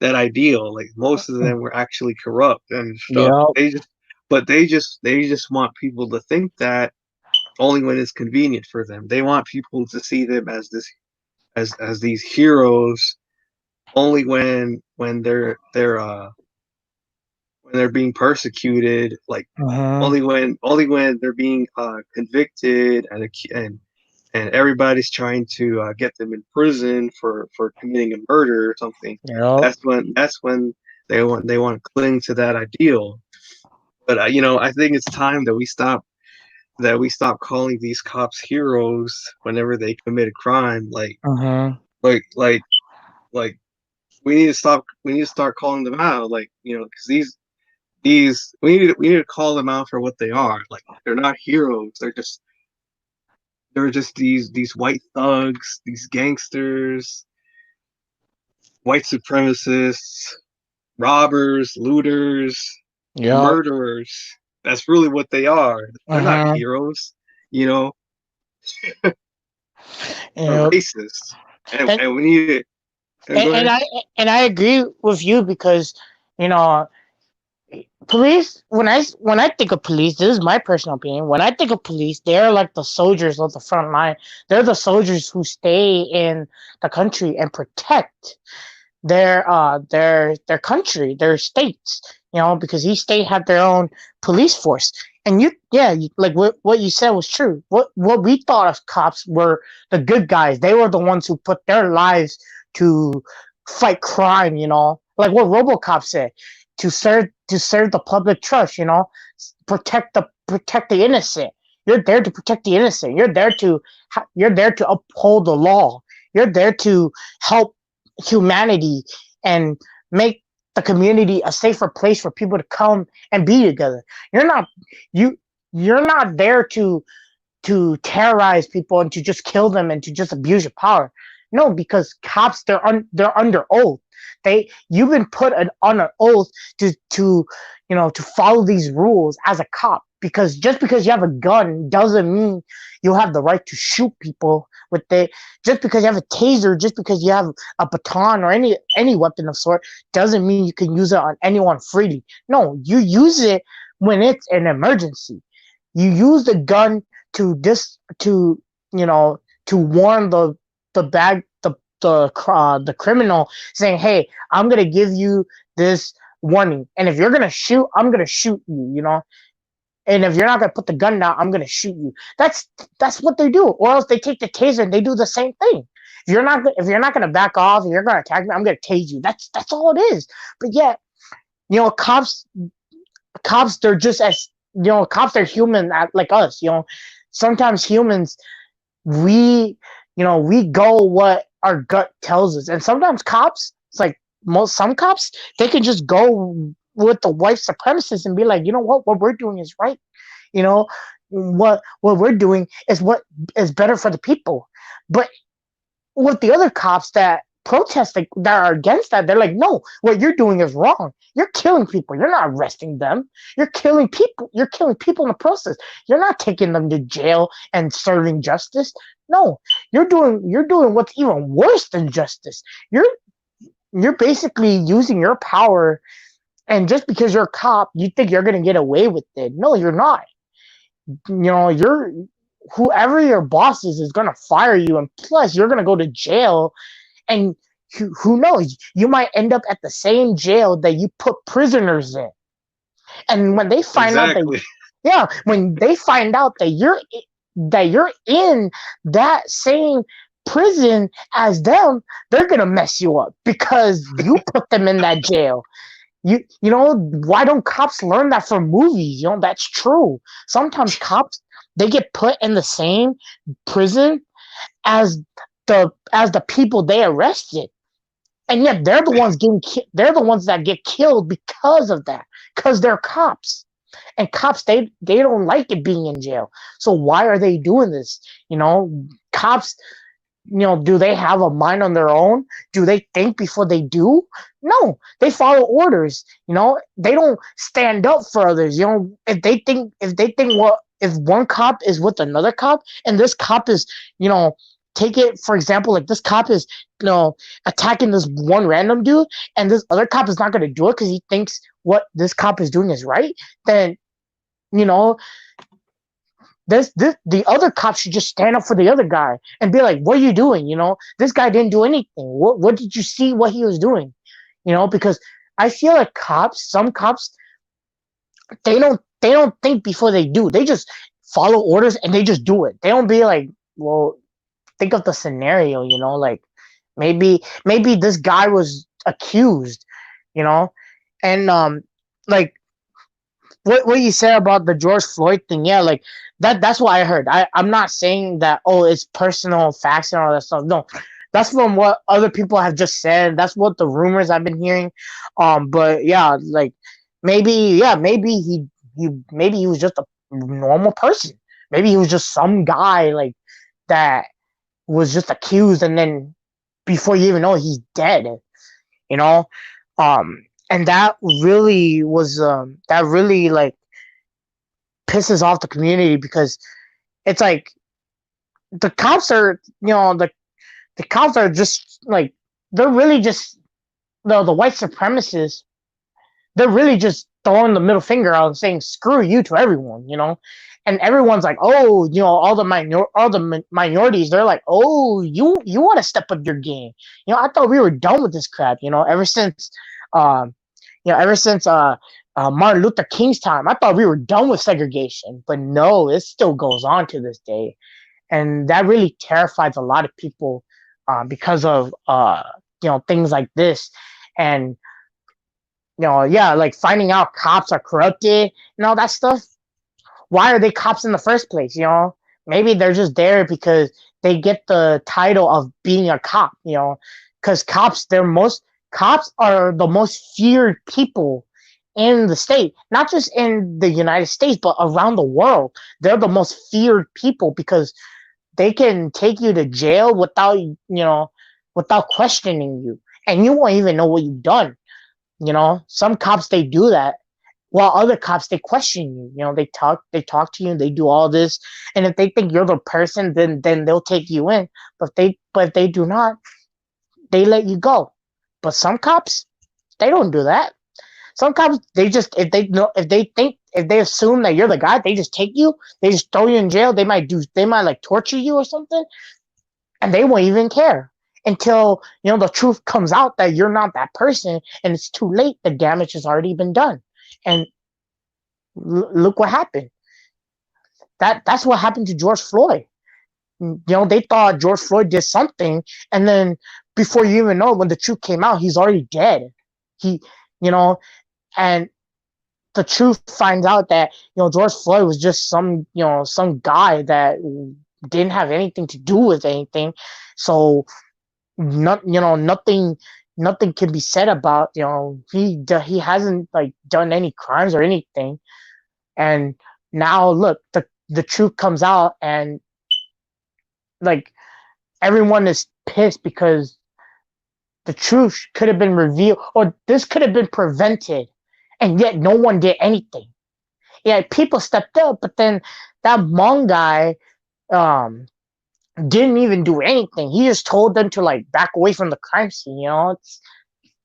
that ideal. Like most of them were actually corrupt and stuff. Yep. They just want people to think that only when it's convenient for them. They want people to see them as this as these heroes only when they're being persecuted, like Uh-huh. only when they're being convicted and everybody's trying to get them in prison for committing a murder or something. Yep. That's when they want to cling to that ideal. But I think it's time that we stop calling these cops heroes whenever they commit a crime. Uh-huh. Like like like we need to start calling them out. Like because these we need to call them out for what they are. Like they're not heroes. They're just these white thugs, these gangsters, white supremacists, robbers, looters, Yep. murderers. That's really what they are. They're not Uh-huh. heroes, you know, they're Yep. racist. And And, and we need to and go and ahead. I agree with you because you know police when I think of police, this is my personal opinion. When I think of police, they're like the soldiers of the front line. They're the soldiers who stay in the country and protect their country, their states, because each state had their own police force. And like what you said was true. What we thought of cops were the good guys. They were the ones who put their lives to fight crime, like what RoboCop said, to serve the public trust, protect the innocent. You're there to protect the innocent. You're there to uphold the law. You're there to help humanity and make the community a safer place for people to come and be together. You're not you you're not there to terrorize people and to just kill them and to just abuse your power. No, because cops they're under oath. You've been put on an oath to follow these rules as a cop. Because just because you have a gun doesn't mean you have the right to shoot people with it. Just because you have a taser, just because you have a baton or any weapon of sort, doesn't mean you can use it on anyone freely. No, you use it when it's an emergency. You use the gun to to warn the bad the criminal, saying, "Hey, I'm gonna give you this warning, and if you're gonna shoot, I'm gonna shoot you." And if you're not gonna put the gun down, I'm gonna shoot you. That's what they do. Or else they take the taser and they do the same thing. If you're not gonna back off and you're gonna attack me, I'm gonna tase you. That's all it is. But yet, cops they're just as cops are human like us. Sometimes humans, we we go what our gut tells us, and sometimes cops, it's like some cops, they can just go with the white supremacists and be like, what we're doing is right. you know what we're doing is what is better for the people. But with the other cops that protest, like, that are against that, they're like, no, what you're doing is wrong. You're killing people. You're not arresting them. You're killing people. You're killing people in the process. You're not taking them to jail and serving justice. No, you're doing what's even worse than justice. You're basically using your power, and just because you're a cop, you think you're gonna get away with it. No, you're not. You're whoever your boss is gonna fire you, and plus you're gonna go to jail. And who knows, you might end up at the same jail that you put prisoners in. And when they find out that Exactly. yeah when they find out that you're in that same prison as them, they're gonna mess you up because you put them in that jail. Why don't cops learn that from movies? That's true. Sometimes cops, they get put in the same prison as the people they arrested, and yet they're the ones that get killed because of that, because they're cops. And cops, they don't like it being in jail. So why are they doing this? Cops, do they have a mind on their own? Do they think before they do? No, they follow orders. They don't stand up for others. If they think what if one cop is with another cop, and this cop is, you know take it for example, like this cop is attacking this one random dude, and this other cop is not going to do it because he thinks what this cop is doing is right. Then you know this the other cop should just stand up for the other guy and be like, "What are you doing? This guy didn't do anything. What did you see? What he was doing? Because I feel like some cops, they don't think before they do. They just follow orders and they just do it. They don't be like, well, think of the scenario. Like maybe this guy was accused, you know, and like what you said about the George Floyd thing, yeah, like that's what I heard. I'm not saying that it's personal facts and all that stuff. No, that's from what other people have just said. That's what the rumors I've been hearing. But yeah, like maybe he was just a normal person. Maybe he was just some guy like that was just accused, and then before you even know it, he's dead. You know, and that really like pisses off the community because it's like the cops are the cops are just like they're really just the white supremacists, they're really just throwing the middle finger out and saying screw you to everyone, and everyone's like, oh, all the minorities, they're like, oh, you want to step up your game. I thought we were done with this crap. Uh, ever since Martin Luther King's time, I thought we were done with segregation, but no, it still goes on to this day, and that really terrifies a lot of people because of things like this, and yeah, like finding out cops are corrupted and all that stuff. Why are they cops in the first place? Maybe they're just there because they get the title of being a cop. Because cops are the most feared people in the state, not just in the United States, but around the world. They're the most feared people because they can take you to jail without questioning you, and you won't even know what you've done. Some cops, they do that, while other cops, they question you. They talk to you, they do all this, and if they think you're the person, then they'll take you in. But if they do not, they let you go. But some cops, they don't do that. Some cops, they just, if they assume that you're the guy, they just take you, they just throw you in jail. They might like torture you or something, and they won't even care until the truth comes out that you're not that person, and it's too late. The damage has already been done, and look what happened. That's what happened to George Floyd. They thought George Floyd did something, and then before you even know, when the truth came out, he's already dead. He, you know, and the truth finds out that George Floyd was just some guy that didn't have anything to do with anything. So nothing can be said about he hasn't like done any crimes or anything. And now look, the truth comes out, and like everyone is pissed because the truth could have been revealed, or this could have been prevented, and yet no one did anything. Yeah, people stepped up, but then that Hmong guy um didn't even do anything. He just told them to like back away from the crime scene.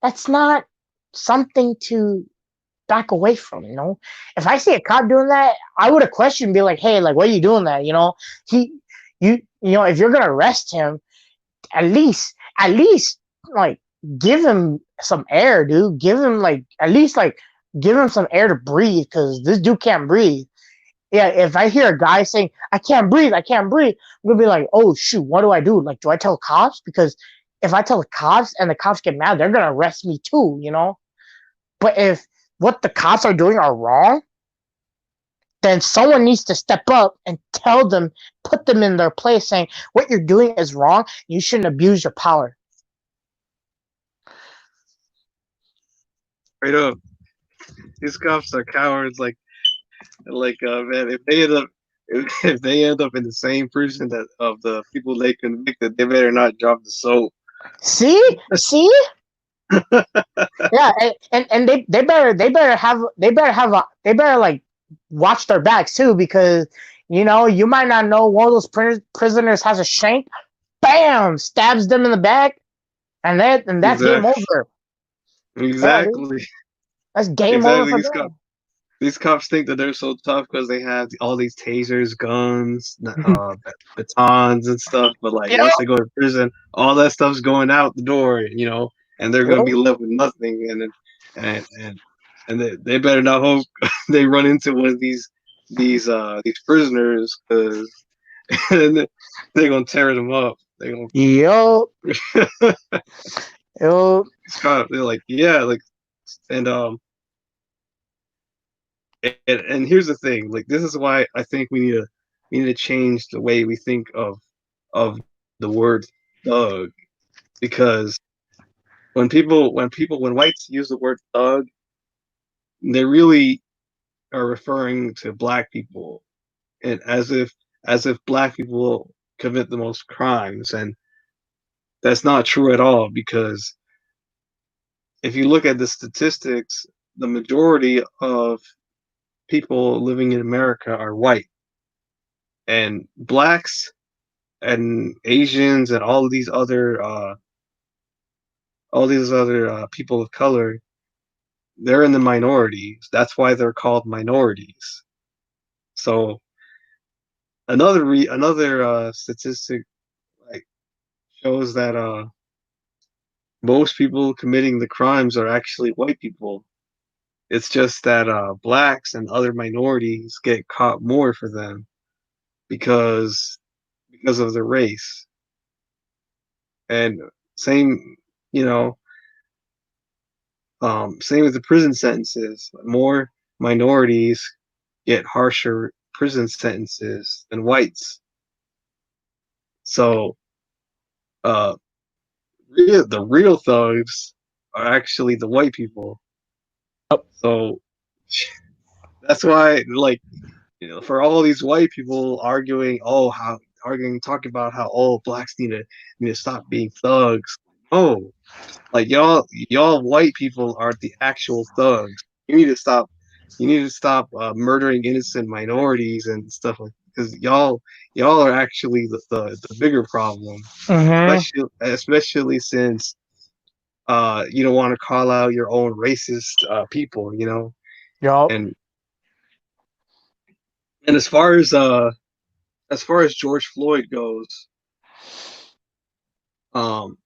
That's not something to back away from. If I see a cop doing that, I would have questioned, be like, hey, like, what are you doing that? He, if you're gonna arrest him, at least like give him some air, dude. Give him like at least like give him some air to breathe, because this dude can't breathe. Yeah, if I hear a guy saying, I can't breathe, I'm gonna be like, oh shoot, what do I do? Like, do I tell cops? Because if I tell the cops and the cops get mad, they're gonna arrest me too. But if what the cops are doing are wrong, then someone needs to step up and tell them, put them in their place, saying, what you're doing is wrong. You shouldn't abuse your power. Straight up, these cops are cowards. Man, if they end up in the same prison that of the people they convicted, they better not drop the soap. See, yeah, and they better like watch their backs too, because you might not know one of those prisoners has a shank, bam, stabs them in the back, and that's game Exactly. over. Yeah, dude, Exactly. that's game over Exactly. for them. These cops think that they're so tough because they have all these tasers, guns, batons, and stuff. But like Yo, once they go to prison, all that stuff's going out the door, and they're gonna be yo, left with nothing. And and and they better not hope they run into one of these prisoners because they're gonna tear them up. They're gonna yo, yo. these cops. They're like, yeah, like and and here's the thing, like this is why I think we need to change the way we think of the word thug because when whites use the word thug, they really are referring to black people and as if black people commit the most crimes, and that's not true at all because if you look at the statistics, the majority of people living in America are white, and blacks and Asians and all these other people of color, they're in the minorities. That's why they're called minorities. So another statistic like shows that most people committing the crimes are actually white people. It's just that blacks and other minorities get caught more for them because because of their race. And same, you know, same with the prison sentences. More minorities get harsher prison sentences than whites. So, uh, the real thugs are actually the white people. Yup. So that's why, like, for all these white people talking about how blacks need to stop being thugs. Oh, like y'all white people are the actual thugs. You need to stop. You need to stop murdering innocent minorities and stuff like because y'all are actually the bigger problem, Mhm. especially since you don't want to call out your own racist people, Yup. and and as far as George Floyd goes, um,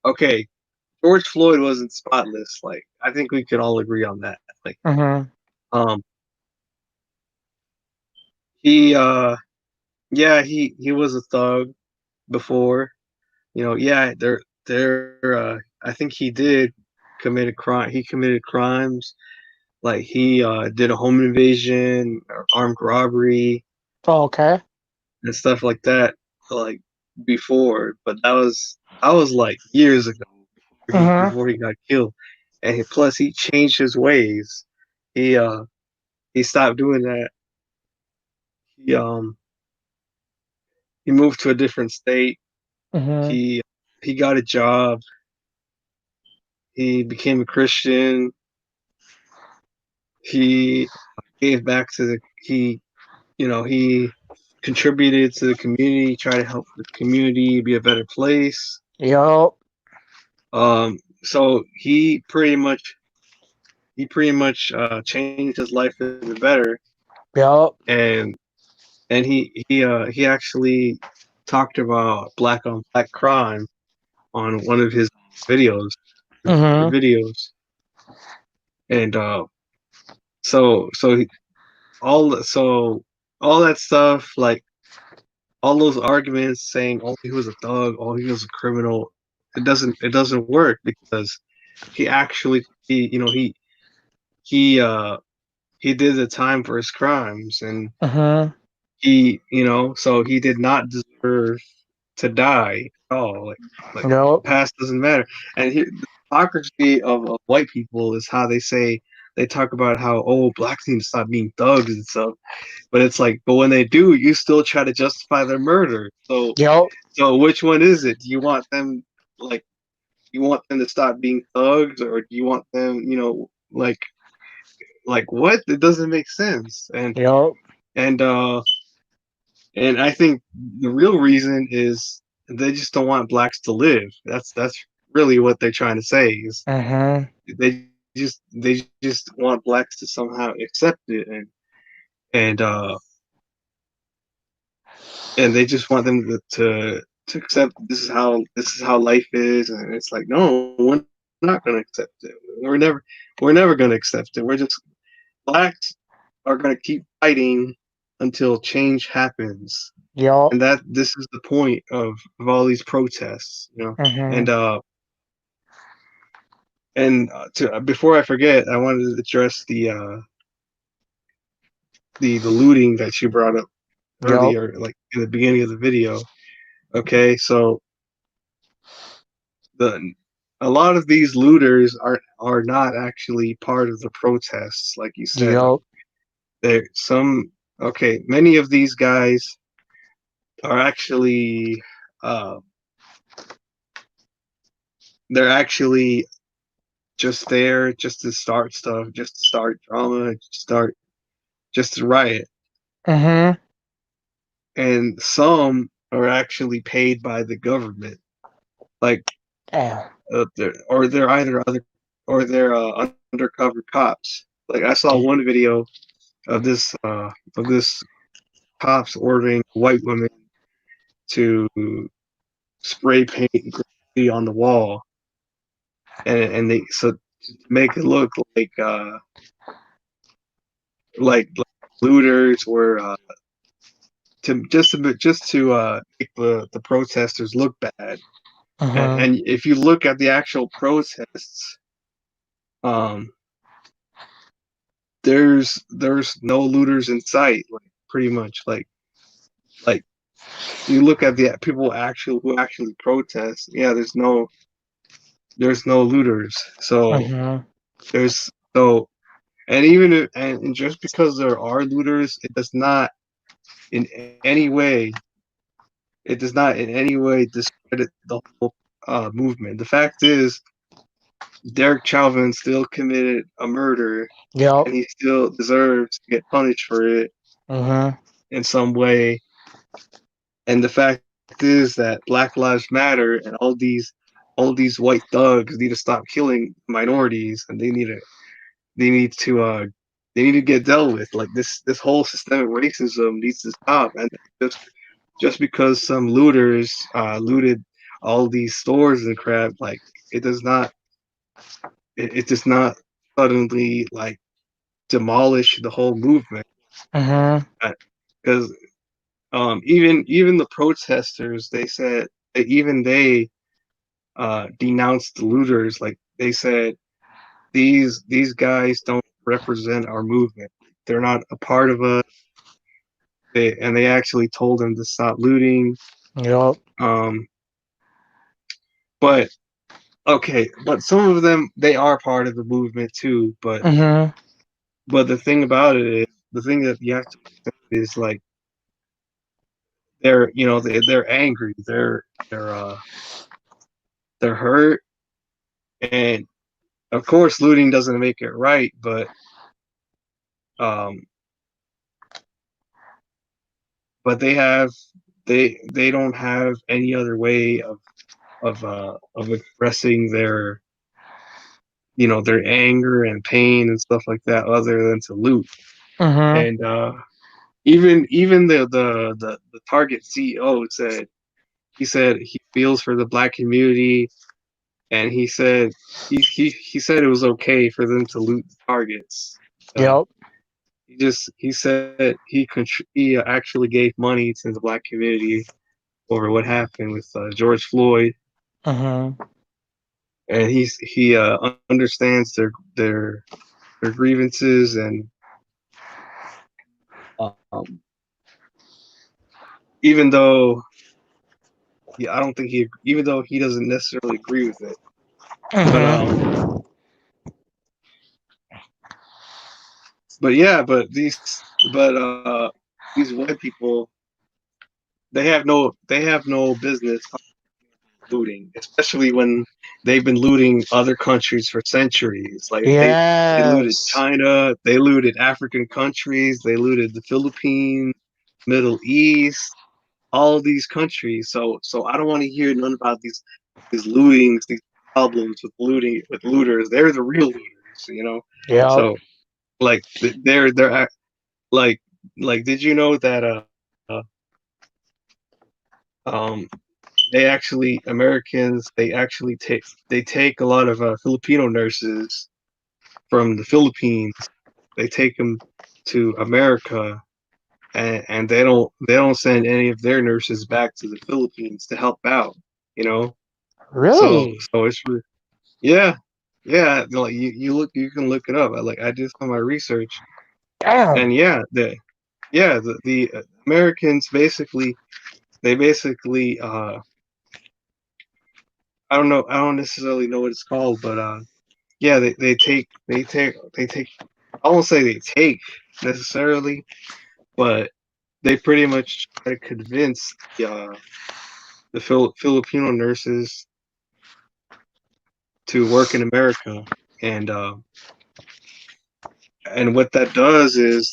okay, George Floyd wasn't spotless. Like I think we could all agree on that. Like Mhm. um, he yeah, he was a thug before. Yeah, I think he did commit a crime. He committed crimes like he did a home invasion, or armed robbery, Oh, okay. and stuff like that. Like before, but that was like years ago before he Mhm. before he got killed, and plus he changed his ways. He stopped doing that. He um he moved to a different state. Mhm. He got a job. He became a Christian. He gave back to the he contributed to the community, tried to help the community be a better place. Yup. So he pretty much changed his life for the better, Yup. and he actually talked about black on black crime on one of his videos, Mhm. videos, and so so all that stuff, like all those arguments saying, "Oh, he was a thug," "Oh, he was a criminal," it doesn't work because he actually he he did the time for his crimes, and Mhm. so he did not deserve to die at all. Like the Yup. past doesn't matter. And the hypocrisy of white people is how they talk about how blacks need to stop being thugs and stuff. But it's like, but when they do, you still try to justify their murder. Yup. So which one is it? Do you want them like you want them to stop being thugs, or do you want them, like what? It doesn't make sense. And Yup. and And I think the real reason is they just don't want blacks to live. That's really what they're trying to say is Mhm. they just want blacks to somehow accept it and and they just want them to accept this is how life is, and it's like no, we're not gonna accept it. We're never gonna accept it. We're just blacks are gonna keep fighting until change happens, Yup. and that this is the point of all these protests, you know. Mhm. And to before I forget, I wanted to address the looting that you brought up Yup. earlier, like in the beginning of the video. Okay, so the a lot of these looters are not actually part of the protests, like you said. Like Yup. there some okay, many of these guys are actually uh they're actually just there just to start stuff, just to start drama, just to riot. Mhm. And some are actually paid by the government, like Damn. they're either other or they're undercover cops. Like I saw one video of this cops ordering white women to spray paint graffiti on the wall, and they so to make it look like looters were just to make the protesters look bad. Mhm. And if you look at the actual protests, um, there's no looters in sight. Like pretty much, like you look at the people actual who actually protest. Yeah, there's no looters. So Mhm. there's so and even if, and just because there are looters, it does not in any way it does not in any way discredit the whole movement. The fact is, Derek Chauvin still committed a murder, Yup. and he still deserves to get punished for it Mhm. in some way. And the fact is that Black Lives Matter and all these white thugs need to stop killing minorities, and they need to uh they need to get dealt with. Like this whole systemic racism needs to stop. And just because some looters looted all these stores and crap, like it does not it does not suddenly like demolish the whole movement. Mhm. Because even the protesters, they said even they denounced the looters. Like they said, these guys don't represent our movement. They're not a part of us. They actually told them to stop looting. Yup. Um, but okay, but some of them they are part of the movement too. Mhm. But the thing about it is the thing that you have to is like they're angry. They're they're hurt, and of course looting doesn't make it right, um but they don't have any other way of expressing their anger and pain and stuff like that other than to loot. Mhm. And even the Target CEO said he said he feels for the black community, and he said it was okay for them to loot the targets. Yup. He said he actually gave money to the black community over what happened with George Floyd, Mhm. and he understands their grievances, and um, even though I don't think he even though he doesn't necessarily agree with it, but Mhm. but these white people they have no business looting, especially when they've been looting other countries for centuries. Like they looted Yes. China, they looted African countries, they looted the Philippines, Middle East, all these countries. So I don't want to hear none about these lootings, these problems with looters. They're the real looters, you know. Yep. So like they're like did you know that um they actually Americans they take a lot of Filipino nurses from the Philippines. They take them to America, and they don't send any of their nurses back to the Philippines to help out. You know, Really? so yeah, yeah. Like you can look it up. I did some of my research, Damn. and the Americans basically they basically I don't necessarily know what it's called, but yeah, they take I won't say they take necessarily, but they pretty much try to convince the Filipino nurses to work in America, and uh, and what that does is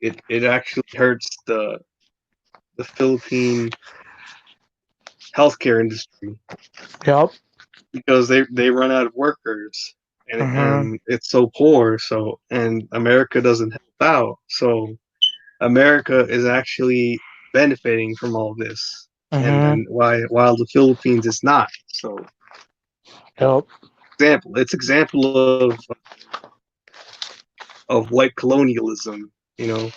that it actually hurts the Philippine healthcare industry Yep. because they run out of workers, Mhm. and it's so poor. So and America doesn't help out. So America is actually benefiting from all this, Mhm. and while the Philippines is not. So Yep. example of white colonialism. You know,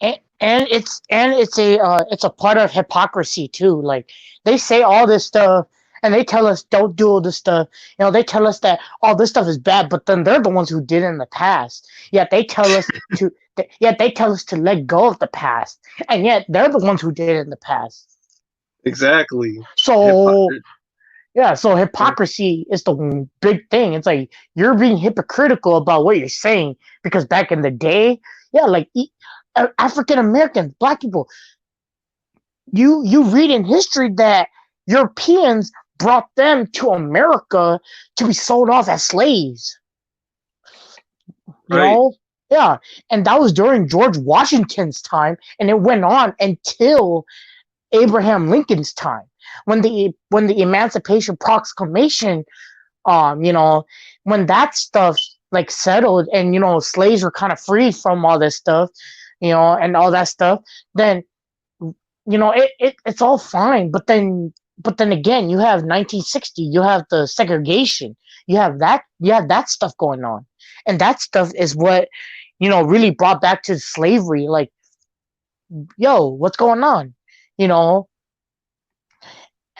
And it's a part of hypocrisy too. Like they say all this stuff and they tell us don't do all this stuff. They tell us that all this stuff is bad, but then they're the ones who did it in the past. Yet they tell us to let go of the past, and yet they're the ones who did it in the past. exactly. So Hypocrisy. yeah, so hypocrisy is the big thing. It's like you're being hypocritical about what you're saying because back in the day, yeah, like African Americans, black people, you read in history that Europeans brought them to America to be sold off as slaves. You Right. know, yeah, and that was during George Washington's time, and it went on until Abraham Lincoln's time when the Emancipation Proclamation you know, when that stuff like settled and slaves were kind of free from all this stuff, and all that stuff, then it's all fine. But then again, you have 1960, you have the segregation, you have that stuff going on, and that stuff is what really brought back to slavery. Like, yo, what's going on? You know,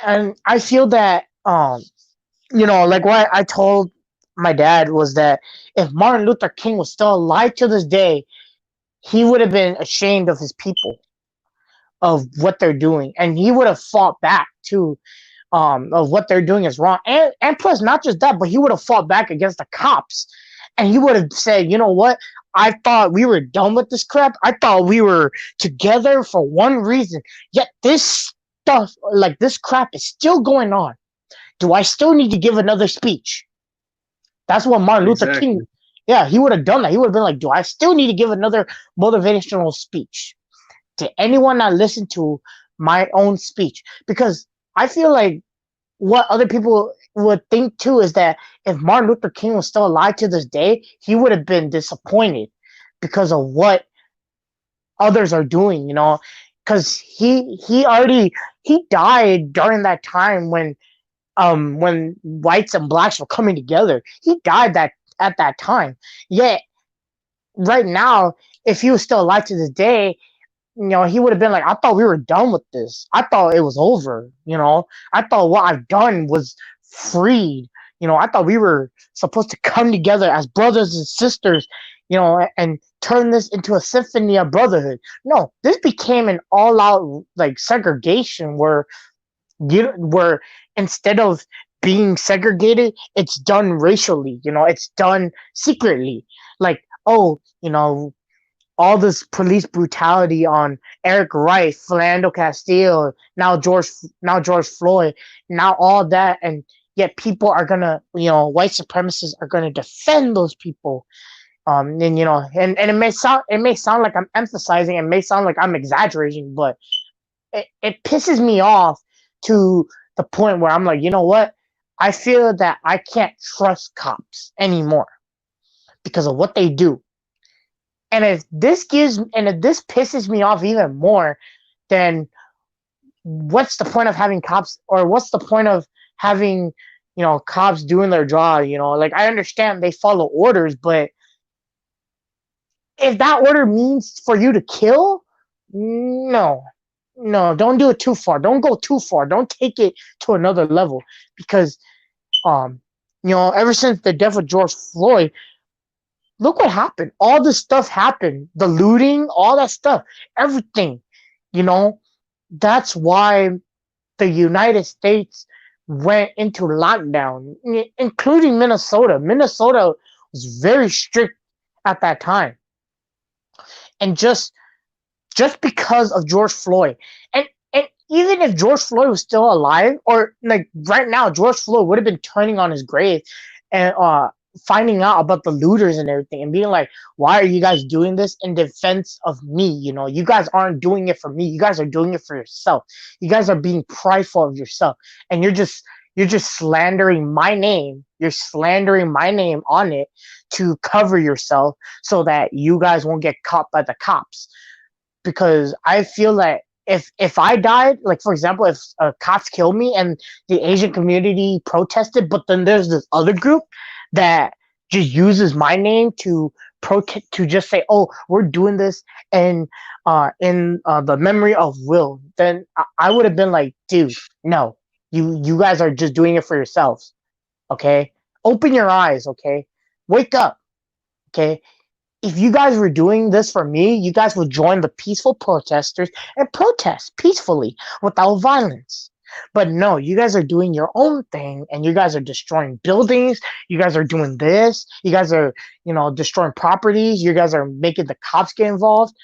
and I feel that like what I told my dad was that if Martin Luther King was still alive to this day, he would have been ashamed of his people, of what they're doing, and he would have fought back too, of what they're doing is wrong. And plus, not just that, but he would have fought back against the cops, and he would have said, you know what? I thought we were done with this crap. I thought we were together for one reason. Yet this stuff, like this crap, is still going on. Do I still need to give another speech? That's what Martin Luther King, Exactly. yeah, he would have done that. He would have been like, do I still need to give another motivational speech to anyone that listened to my own speech? Because I feel like what other people would think too is that if Martin Luther King was still alive to this day, he would have been disappointed because of what others are doing, because he died during that time when whites and blacks were coming together. He died that at that time. Yet right now, if he was still alive to this day, he would have been like, I thought we were done with this. I thought it was over. I thought what I've done was freed. I thought we were supposed to come together as brothers and sisters, and turn this into a symphony of brotherhood. No, this became an all-out like segregation where instead of being segregated, it's done racially. It's done secretly. Like, oh, all this police brutality on Eric Wright, Philando Castile, now George Floyd, now all that, and yet people are gonna, white supremacists are gonna defend those people, And and it may sound like I'm emphasizing, it may sound like I'm exaggerating, but it pisses me off to the point where I'm like, you know what? I feel that I can't trust cops anymore because of what they do. And if this pisses me off even more, then what's the point of having cops, or what's the point of having cops doing their job? Like, I understand they follow orders, but if that order means for you to kill, no, no, don't do it too far. Don't go too far. Don't take it to another level, because um, ever since the death of George Floyd, look what happened. All this stuff happened. The looting, all that stuff, everything. You know, that's why the United States went into lockdown, including Minnesota. Minnesota was very strict at that time, and just because of George Floyd. And even if George Floyd was still alive, or like right now, George Floyd would have been turning on his grave and finding out about the looters and everything, and being like, "Why are you guys doing this in defense of me? You guys aren't doing it for me. You guys are doing it for yourself. You guys are being prideful of yourself, and you're just slandering my name. You're slandering my name on it to cover yourself so that you guys won't get caught by the cops." Because I feel that if I died, like for example, if cops killed me and the Asian community protested, but then there's this other group that just uses my name to protest, to just say, "Oh, we're doing this in the memory of Will," then I would have been like, "Dude, no, you guys are just doing it for yourselves. Okay, open your eyes. Okay, wake up. Okay, if you guys were doing this for me, you guys would join the peaceful protesters and protest peacefully without violence. But no, you guys are doing your own thing, and you guys are destroying buildings. You guys are doing this. You guys are, destroying properties. You guys are making the cops get involved.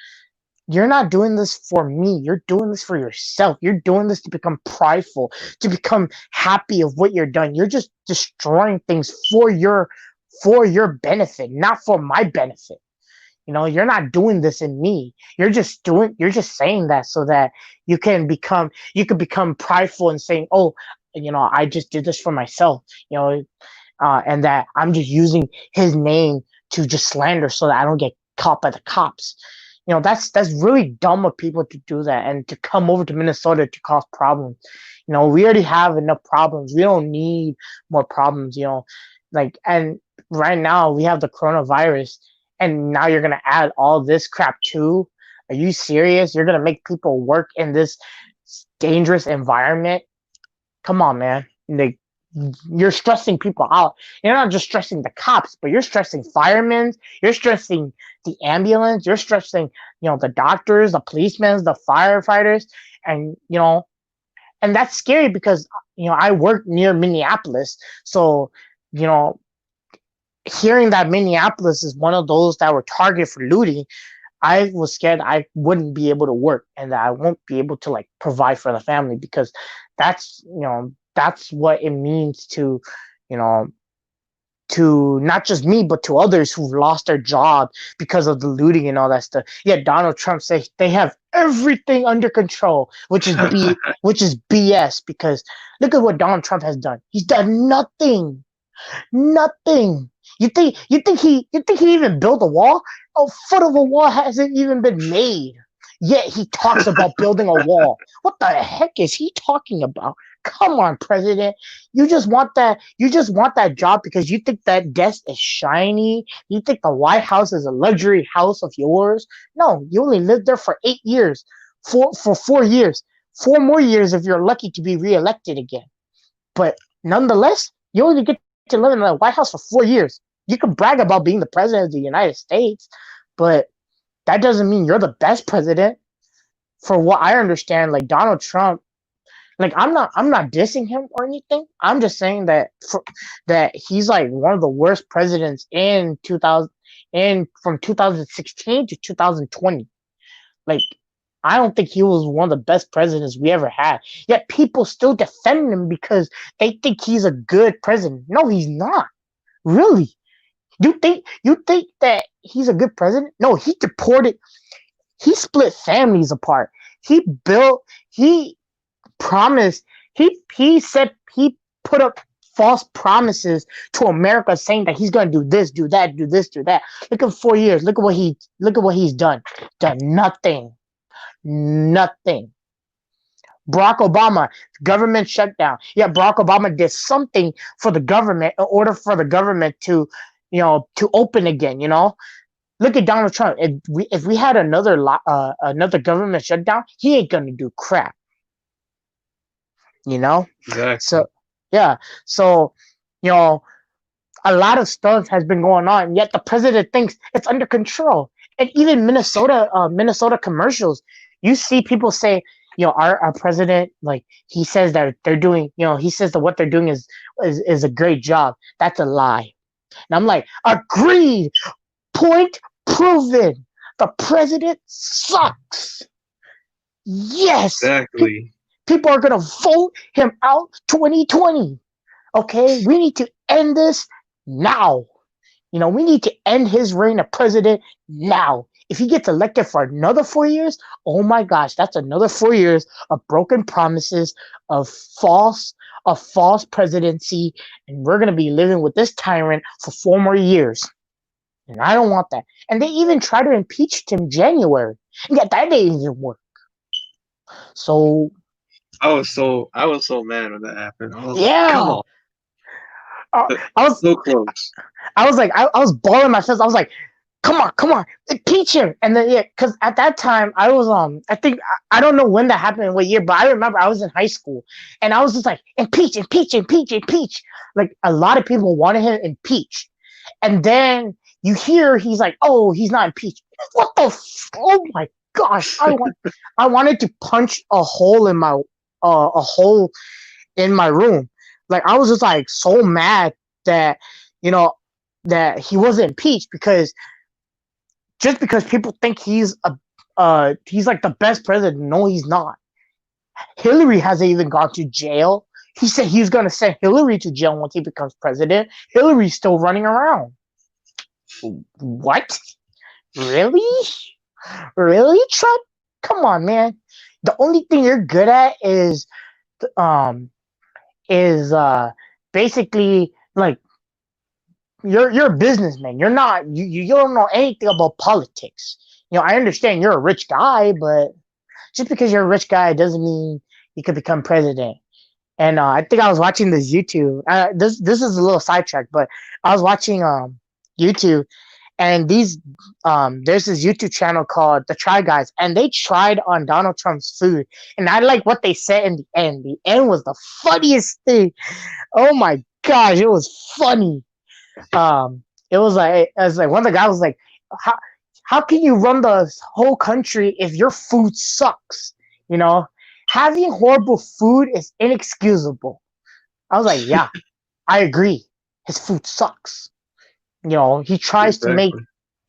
You're not doing this for me. You're doing this for yourself. You're doing this to become prideful, to become happy of what you're done. You're just destroying things for your benefit, not for my benefit. You're not doing this in me. You're just saying that so that you can become prideful and saying, "Oh, I just did this for myself," and that I'm just using his name to just slander so that I don't get caught by the cops. That's really dumb of people to do that and to come over to Minnesota to cause problems. We already have enough problems. We don't need more problems. And right now we have the coronavirus, and now you're gonna add all this crap too. Are you serious? You're gonna make people work in this dangerous environment? Come on, man. Like, you're stressing people out. You're not just stressing the cops, but you're stressing firemen. You're stressing the ambulance. You're stressing, the doctors, the policemen, the firefighters, and and that's scary because I work near Minneapolis, so you know hearing that Minneapolis is one of those that were targeted for looting, I was scared I wouldn't be able to work and that I won't be able to like provide for the family, because that's what it means you know to not just me but to others who've lost their job because of the looting and all that stuff. Yeah, Donald Trump says they have everything under control, which is BS, because look at what Donald Trump has done. He's done nothing. Nothing. You think he even built a wall? A foot of a wall hasn't even been made. Yet he talks about building a wall. What the heck is he talking about? Come on, President. You just want that job because you think that desk is shiny. You think the White House is a luxury house of yours. No, you only lived there for 8 years. For 4 years. 4 more years if you're lucky to be reelected again. But nonetheless, you only get to live in the White House for 4 years. You can brag about being the president of the United States, but that doesn't mean you're the best president. For what I understand, like Donald Trump, like I'm not dissing him or anything. I'm just saying that he's like one of the worst presidents in 2000, in from 2016 to 2020. Like, I don't think he was one of the best presidents we ever had. Yet people still defend him because they think he's a good president. No, he's not. Really? You think that he's a good president? No, he deported. He split families apart. He built. He promised. He said he put up false promises to America, saying that he's going to do this, do that, do this, do that. Look at 4 years. Look at what he's done. Done nothing. Nothing. Barack Obama, government shutdown. Yeah, Barack Obama did something for the government in order for the government to, to open again. Look at Donald Trump. If we had another government shutdown, he ain't gonna do crap. You know. Exactly. So yeah. So you know, a lot of stuff has been going on, yet the president thinks it's under control. And even Minnesota commercials, you see people say, our president, like he says that they're doing, he says that what they're doing is a great job. That's a lie. And I'm like, agreed. Point proven. The president sucks. Yes. Exactly. People are gonna vote him out 2020. Okay, we need to end this now. We need to end his reign of president now. If he gets elected for another 4 years, oh my gosh, that's another 4 years of broken promises, of false presidency, and we're gonna be living with this tyrant for 4 more years. And I don't want that. And they even tried to impeach him in January, and yet that didn't even work. So I was so mad when that happened. I was like, come yeah, on, I, I was so close. I was like, I was balling my fist. I was like, come on, impeach him. And then yeah, because at that time I was I think I don't know when that happened, what year, but I remember I was in high school, and I was just like, impeach, impeach, impeach, impeach. Like a lot of people wanted him impeached, and then you hear he's like, oh, he's not impeached. What the? Oh my gosh! I wanted to punch a hole in my room. Like I was just like so mad that you know that he wasn't impeached, because just because people think he's like the best president. No, he's not. Hillary hasn't even gone to jail. He said he's gonna send Hillary to jail once he becomes president. Hillary's still running around. What? Really? Really, Trump? Come on, man. The only thing you're good at um is basically like you're a businessman. You're not you don't know anything about politics. I understand you're a rich guy, but just because you're a rich guy doesn't mean you could become president. And I think I was watching this YouTube. This is a little sidetrack, but I was watching YouTube, and there's this YouTube channel called The Try Guys, and they tried on Donald Trump's food, and I like what they said in the end. The end was the funniest thing. Oh my gosh, it was funny. It was like one of the guys was like, how can you run the whole country if your food sucks? You know, having horrible food is inexcusable. I was like, yeah, I agree. His food sucks. He tries to make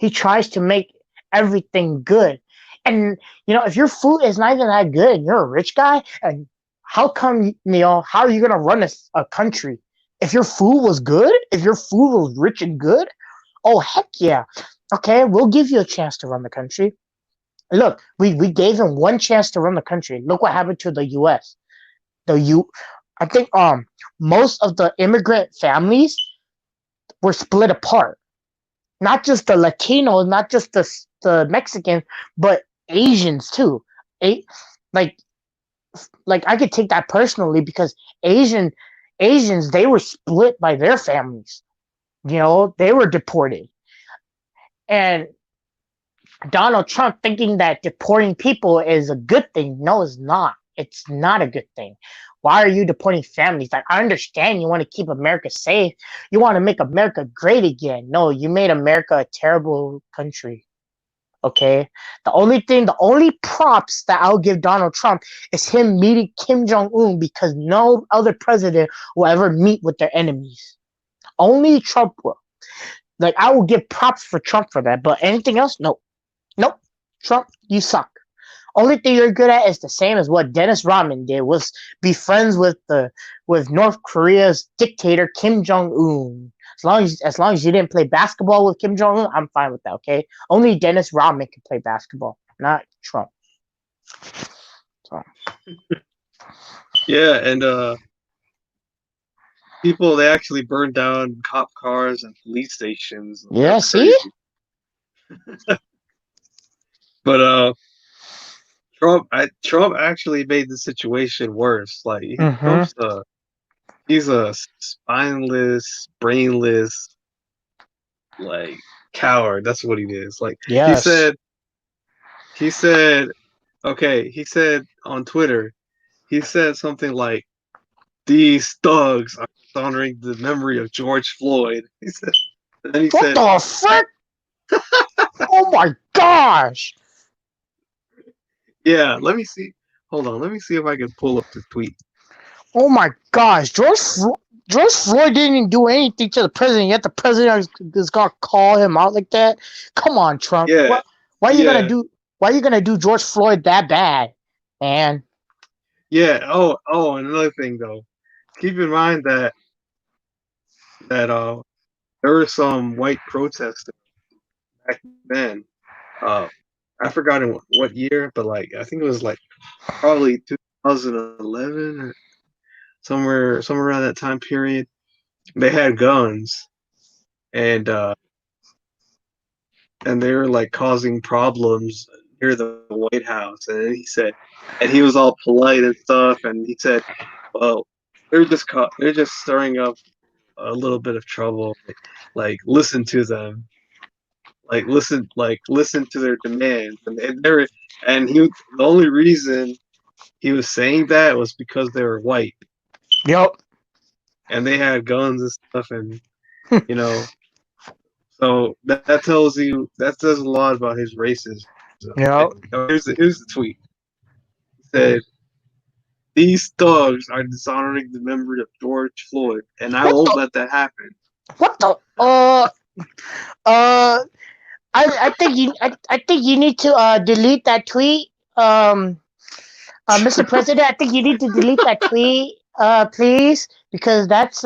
Exactly. everything good. And if your food is not even that good and you're a rich guy, and how are you gonna run a country? If your food was good, if your food was rich and good, oh heck yeah. Okay, we'll give you a chance to run the country. Look, we gave him one chance to run the country. Look what happened to the US. I think most of the immigrant families were split apart. Not just the Latinos, not just the Mexicans, but Asians too. A, like like I could take that personally, because Asians, they were split by their families. They were deported. And Donald Trump thinking that deporting people is a good thing. No, it's not. It's not a good thing. Why are you deporting families? Like, I understand you want to keep America safe. You want to make America great again. No, you made America a terrible country. Okay? The only props that I'll give Donald Trump is him meeting Kim Jong-un, because no other president will ever meet with their enemies. Only Trump will. Like, I will give props for Trump for that, but anything else? No. Nope. Trump, you suck. Only thing you're good at is the same as what Dennis Rodman did, was be friends with North Korea's dictator Kim Jong Un. As long as you didn't play basketball with Kim Jong Un, I'm fine with that. Okay, only Dennis Rodman can play basketball, not Trump. So Yeah, and people they actually burned down cop cars and police stations. yeah, That's see. crazy. But Trump actually made the situation worse. Like Mm-hmm. he's a spineless, brainless, like coward. That's what he is. Like he Yes. said he said okay, he said on Twitter, he said something like these thugs are honoring the memory of George Floyd. He said and then he What said, the frick? Oh my gosh! yeah, let me see. Hold on, let me see if I can pull up the tweet. Oh my gosh! George Floyd didn't do anything to the president. Yet the president is gonna call him out like that. Come on, Trump. Yeah, What? Why are you gonna yeah, do? Why are you gonna do George Floyd that bad, man? yeah. Oh, and another thing though, keep in mind that there were some white protesters back then. Uh, I forgot in what year, but like I think it was like probably 2011 or somewhere around that time period. They had guns and and they were like causing problems near the White House. And then and he was all polite and stuff, and he said, "Well, they're just stirring up a little bit of trouble. Like listen to them, like listen to their demands." And he the only reason he was saying that was because they were white Yep. and they had guns and stuff, and you know, so that says a lot about his racism. Yep. Here's the tweet. He said, "These thugs are dishonoring the memory of George Floyd, and I What won't the? let that happen." What the? Uh. I think you need to delete that tweet. Mr. President, I think you need to delete that tweet, please, because that's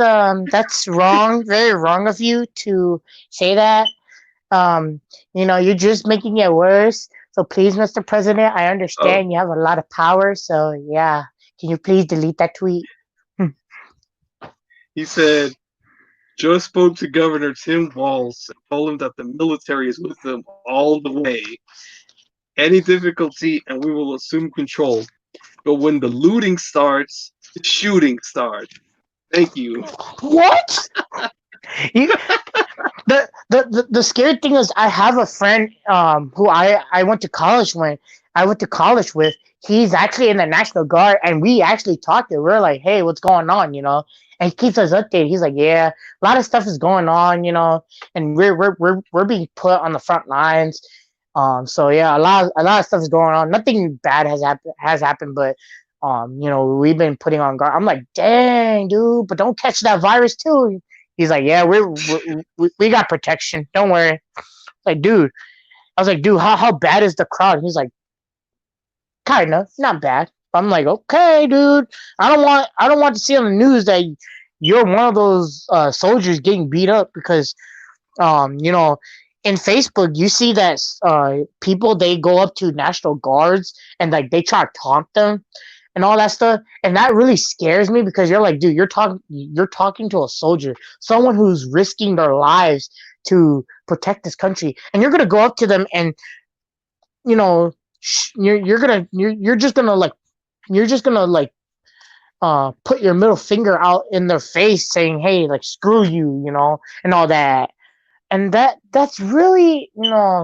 wrong, very wrong of you to say that. Um, you're just making it worse. So please, Mr. President, I Oh, understand you have a lot of power. So yeah, can you please delete that tweet? he said, "Just spoke to Governor Tim Walz and told him that the military is with them all the way. Any difficulty, and we will assume control. But when the looting starts, the shooting starts. Thank you." What? You, the scary thing is I have a friend who I went to college when I went to college with. He's actually in the National Guard, and we actually talked to. We're like, hey, what's going on, and he keeps us updated. He's like, yeah, a lot of stuff is going on, and we're being put on the front lines. So yeah, a lot of stuff is going on. Nothing bad has happened, but we've been putting on guard. I'm like, dang, dude, but don't catch that virus too. He's like, yeah, we got protection. Don't worry. Like, dude, I was like, dude, how bad is the crowd? He's like, kind of, not bad. I'm like, okay, dude. I don't want to see on the news that you're one of those soldiers getting beat up because um, you know, in Facebook, you see that people they go up to National Guards and like they try to taunt them and all that stuff, and that really scares me because you're like, dude, you're talking to a soldier, someone who's risking their lives to protect this country, and you're gonna go up to them and you know, you're just gonna like put your middle finger out in their face saying, hey, like screw you, and all that, and that's really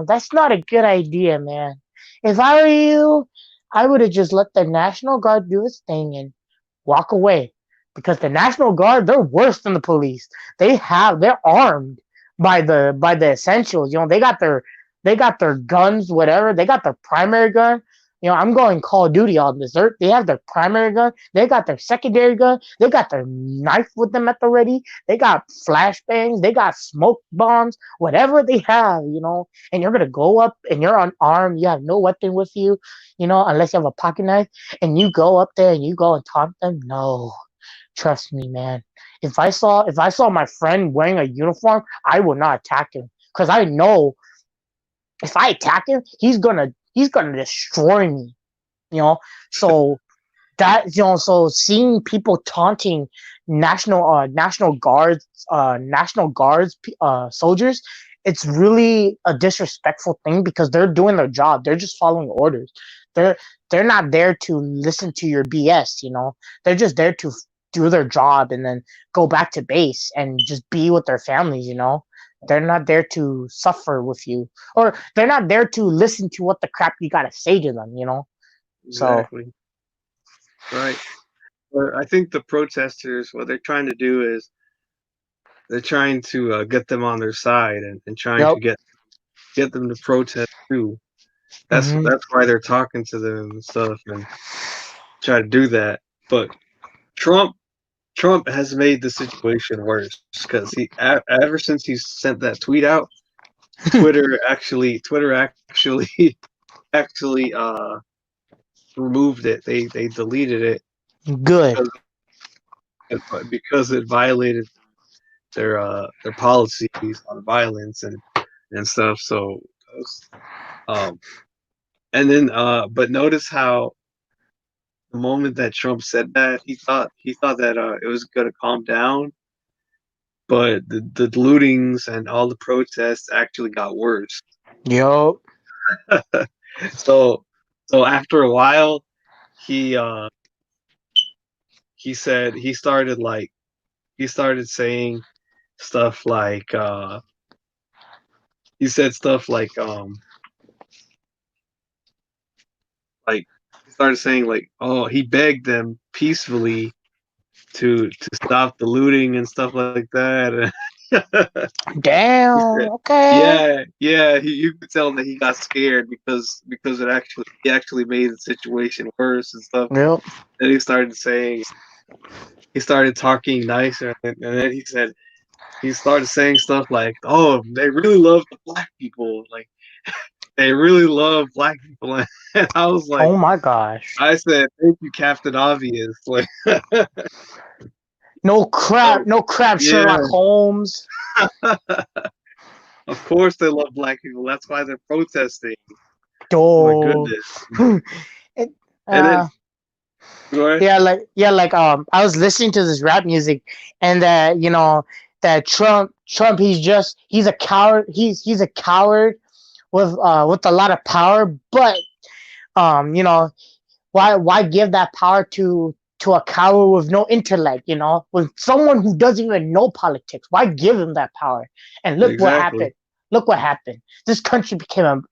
that's not a good idea, man. If I were you, I would have just let the National Guard do its thing and walk away. Because the National Guard, they're worse than the police. They're armed by the essentials. They got their guns, whatever. They got their primary gun. I'm going Call of Duty on this. They have their primary gun. They got their secondary gun. They got their knife with them at the ready. They got flashbangs. They got smoke bombs. Whatever they have. And you're gonna go up and you're unarmed. You have no weapon with you. Unless you have a pocket knife. And you go up there and you go and taunt them. No, Trust me, man. If I saw my friend wearing a uniform, I would not attack him because I know if I attack him, he's gonna destroy me. You know, so so seeing people taunting national guards soldiers, it's really a disrespectful thing because they're doing their job. They're just following orders. they're they're not there to listen to your BS. They're just there to do their job and then go back to base and just be with their families. They're not there to suffer with you, or they're not there to listen to what the crap you gotta say to them. So Exactly. Right. But I think the protesters, what they're trying to do is they're trying to get them on their side and trying yep. to get them to protest too. Hmm. That's why they're talking to them and stuff and try to do that. But Trump Trump has made the situation worse because ever since he sent that tweet out, Twitter actually actually removed it. They deleted it Good. because because it violated their policies on violence and stuff. So um and then but notice how the moment that Trump said that he thought that it was gonna calm down, but the lootings and all the protests actually got worse. Yup. so so after a while he uh he said he started saying stuff like he said stuff like he started saying like, oh, he begged them peacefully to stop the looting and stuff like that. He Damn. said, Okay. yeah, you could tell that he got scared because he actually made the situation worse and stuff. Yep. Then he started talking nicer, and then he started saying stuff like, "Oh, they really love the black people, like they really love black people," and I was like, Oh my gosh. I said, "Thank you, Captain Obvious." Like, No crap. oh No crap, yeah, Sherlock Holmes. of course they love black people. That's why they're protesting. Oh my Oh. goodness. it, And then uh, go ahead. I was listening to this rap music, and that Trump, he's a coward. He's a coward with a lot of power, but you know why give that power to a coward with no intellect, with someone who doesn't even know politics? Why give him that power? And Exactly. look what happened. This country became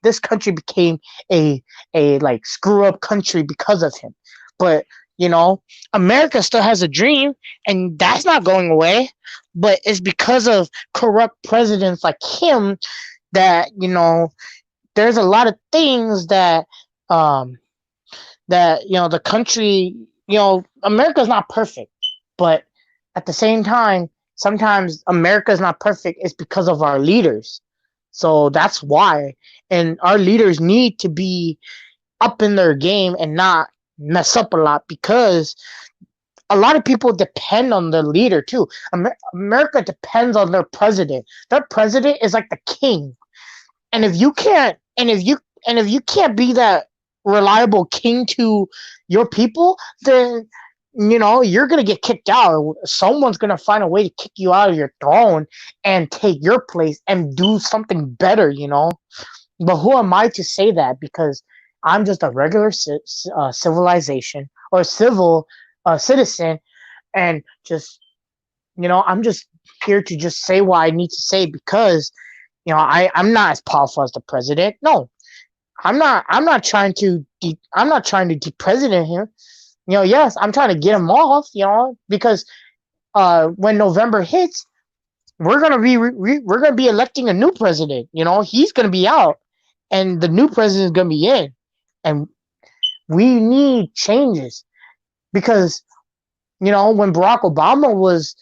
a like screw up country because of him. But you know America still has a dream, and that's not going away. But it's because of corrupt presidents like him that there's a lot of things um that the country, America's not perfect, but at the same time, sometimes America's not perfect. It's because of our leaders. So that's why, and our leaders need to be up in their game and not mess up a lot, because a lot of people depend on their leader too. America depends on their president. Their president is like the king, and if you can't be that reliable king to your people, then you're gonna get kicked out. Someone's gonna find a way to kick you out of your throne and take your place and do something better. But who am I to say that? Because I'm just a regular civilization or civil citizen, and just I'm just here to just say what I need to say, because I'm not as powerful as the president. No, I'm not trying to I'm not trying to de-president him. Yes, I'm trying to get him off. Because when November hits, we're gonna be electing a new president. He's gonna be out, and the new president is gonna be in, and we need changes, because when Barack Obama was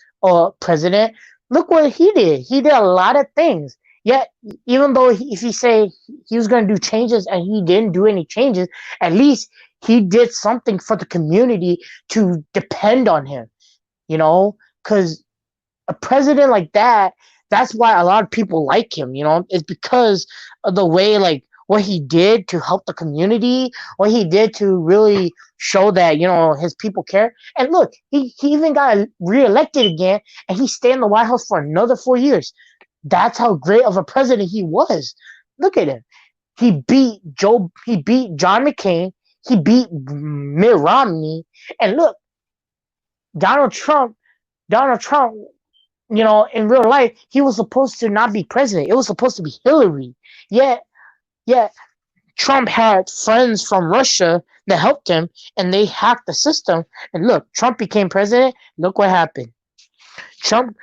president, look what he did. He did a lot of things. Yet, even though if he say he was going to do changes and he didn't do any changes, at least he did something for the community to depend on him. because a president like that, that's why a lot of people like him, it's because of the way, like, what he did to help the community, what he did to really show that, his people care. And look, he even got reelected again, and he stayed in the White House for another 4 years. That's how great of a president he was. Look at him. He beat John McCain, he beat Mitt Romney, and look, Donald Trump, Donald Trump, in real life, he was supposed to not be president. It was supposed to be Hillary. Yet, yet Trump had friends from Russia that helped him, and they hacked the system. And look, Trump became president. Look what happened. Trump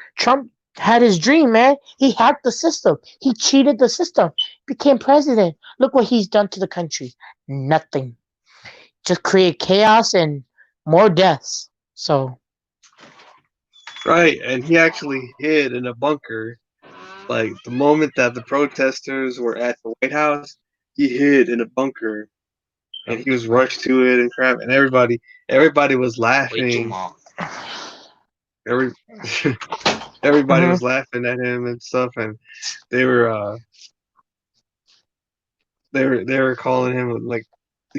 had his dream, man. He hacked the system. He cheated the system. Became president. Look what he's done to the country. Nothing. Just create chaos and more deaths. So, Right, and he actually hid in a bunker. Like the moment that the protesters were at the White House, he hid in a bunker, and he was rushed to it and crap. And everybody was laughing. Every everybody mhm, was laughing at him and stuff, and they were uh they were calling him like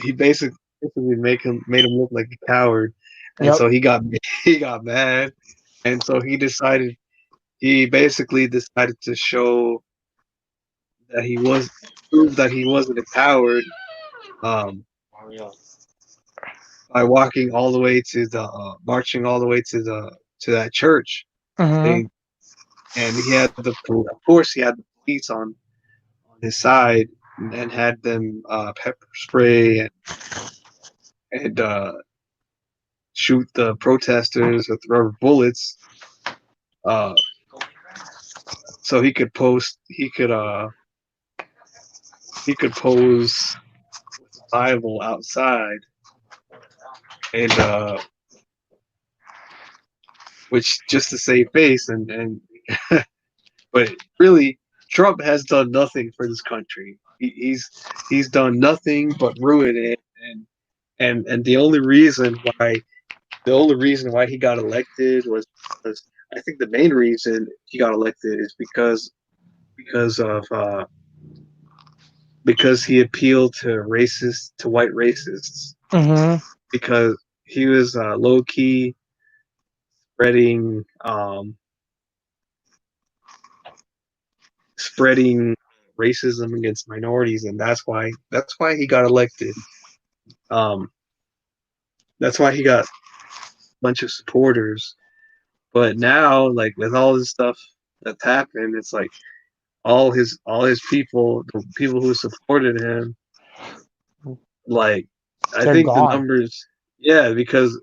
he basically made him look like a coward, and yep. so he got he got mad, and so he basically decided to show that he was prove that he wasn't a coward, um by walking all the way to the marching all the way to that church, Mhm, and he had of course he had the police on his side, and had them pepper spray and shoot the protesters with rubber bullets, uh, so he could pose with a Bible outside, and which just to save face, and but really Trump has done nothing for this country. He's done nothing but ruin it, and the only reason why he got elected was because I think the main reason he got elected is because of because he appealed to white racists, mhm. because he was low key spreading spreading racism against minorities, and that's why he got elected. Um, that's why he got a bunch of supporters. But now, like with all this stuff that's happened, it's like all his people, the people who supported him, like I They're think the gone. numbers, yeah, because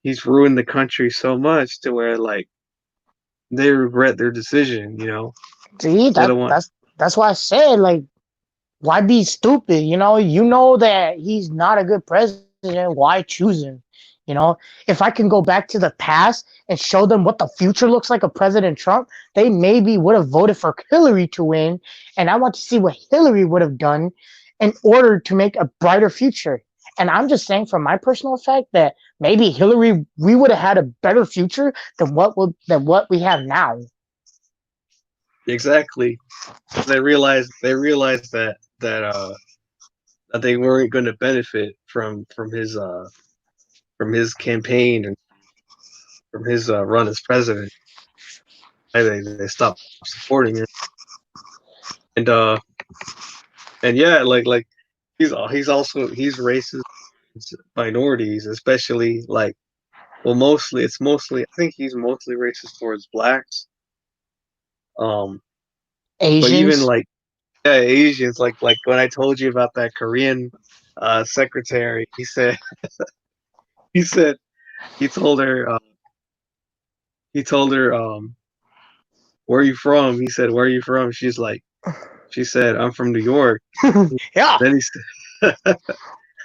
he's ruined the country so much to where like they regret their decision. See, They don't want. that's why I said, like, why be stupid? You know that he's not a good president. Why choose him? You know, if I can go back to the past and show them what the future looks like of President Trump, they maybe would have voted for Hillary to win. And I want to see what Hillary would have done in order to make a brighter future. And I'm just saying, from my personal effect, that maybe Hillary, we would have had a better future than what we have now. Exactly, because they realized that they weren't going to benefit from his campaign and from his run as president. They stopped supporting him, and and yeah, like he's racist against minorities, especially like, well, mostly I think he's mostly racist towards blacks. Um, but even Asians. like, yeah, Asians, like when I told you about that Korean secretary, he said he told her he told her where are you from? He said, where are you from? She said, I'm from New York. Yeah. Then he said,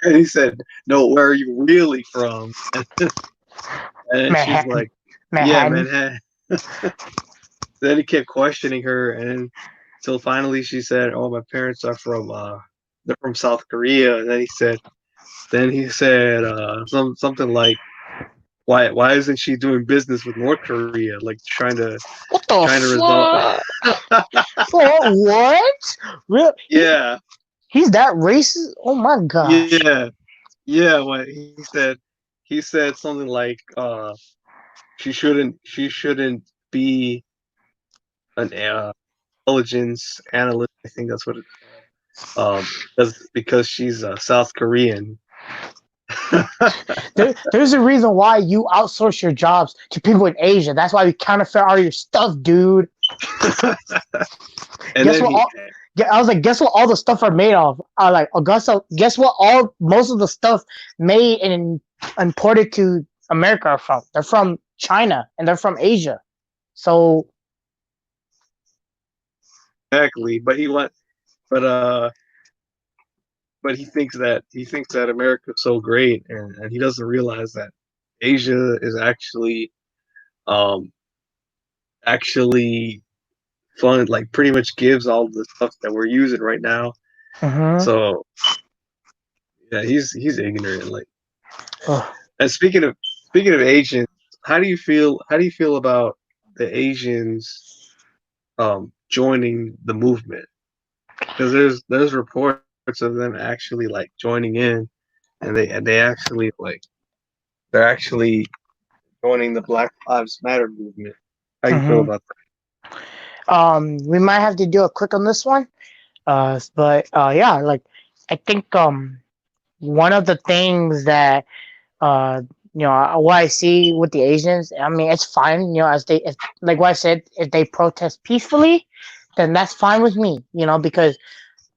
and he said, no, where are you really from? And she's Manhattan. like, yeah, Manhattan. Manhattan. Then he kept questioning her, and until finally she said, "Oh, my parents are they're from South Korea." And then he said, something like, why isn't she doing business with North Korea, like What the trying to resolve? fuck? What? Real? Yeah, He's that racist? Oh my gosh. yeah, yeah. What he said something like, she shouldn't be an intelligence analyst. I think that's what it's called. Because she's South Korean. There's a reason why you outsource your jobs to people in Asia. That's why we counterfeit all your stuff, dude. And Guess then what? he I was like, guess what? All the stuff are made of. Like Augusta. Guess what? All most of the stuff made and imported to America are from. They're from China and they're from Asia. So exactly, but but he thinks that America's so great, and he doesn't realize that Asia is um actually fun, like pretty much gives all the stuff that we're using right now. mhm. So yeah, he's ignorant. Like, Ugh. and speaking of Asians, how do you feel about the Asians joining the movement? Because there's reports of them actually like joining in, and they actually like they're actually joining the Black Lives Matter movement. How you feel Mhm. about We might have to do a quick on this one. But yeah, like I think one of the things that uh what I see with the Asians, I mean, it's fine. As they, if, like what I said, if they protest peacefully, then that's fine with me. Because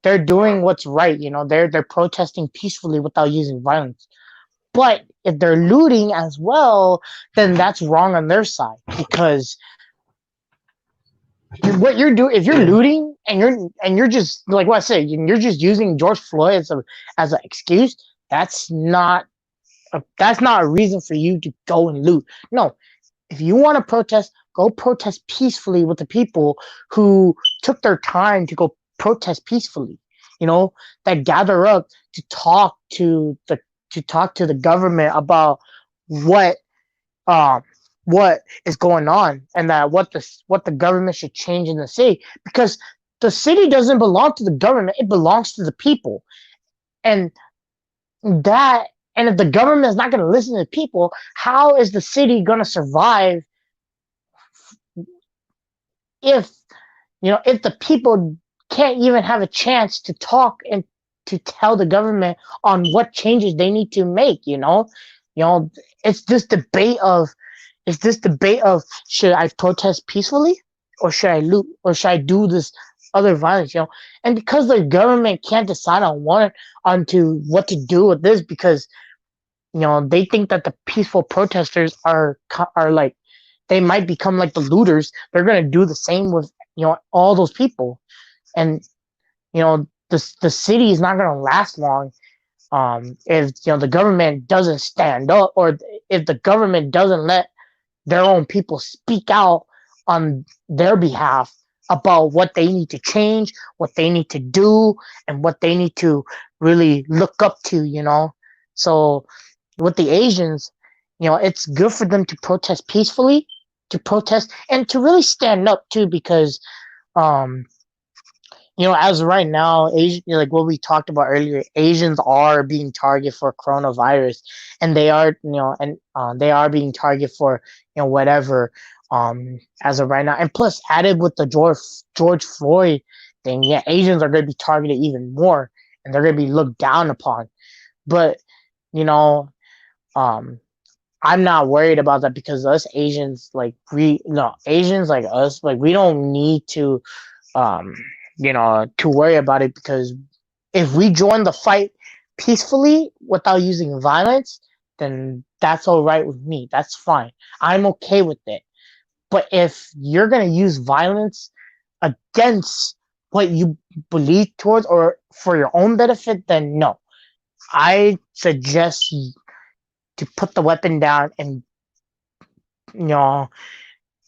they're doing what's right. They're protesting peacefully without using violence. But if they're looting as well, then that's wrong on their side because what you're doing, if you're looting and you're just like what I said, you're just using George Floyd as an excuse. That's not a reason for you to go and loot. No, if you want to protest, go protest peacefully with the people who took their time to go protest peacefully. You know, that gather up to talk to the government about what um what is going on and that what the government should change in the city because the city doesn't belong to the government, it belongs to the people. And that and if the government is not going to listen to the people, how is the city going to survive if if the people can't even have a chance to talk and to tell the government on what changes they need to make? You know, it's this debate of should I protest peacefully or should I loot or should I do this other violence? And because the government can't decide onto what to do with this because they think that the peaceful protesters are like they might become like the looters. They're gonna do the same with all those people, and the city is not gonna last long if the government doesn't stand up or if the government doesn't let their own people speak out on their behalf about what they need to change, what they need to do, and what they need to really look up to. So with the Asians, it's good for them to protest peacefully, to protest and to really stand up too, because um, as of right now, Asian, like what we talked about earlier, Asians are being targeted for coronavirus, and they are being targeted for whatever as of right now, and plus added with the George Floyd thing, yeah, Asians are going to be targeted even more, and they're going to be looked down upon. But you know, um, I'm not worried about that because us Asians, like we, no Asians like us, like we don't need um, to worry about it because if we join the fight peacefully without using violence, then that's all right with me. That's fine. I'm okay with it. But if you're gonna use violence against what you believe towards or for your own benefit, then no. I suggest to put the weapon down and you know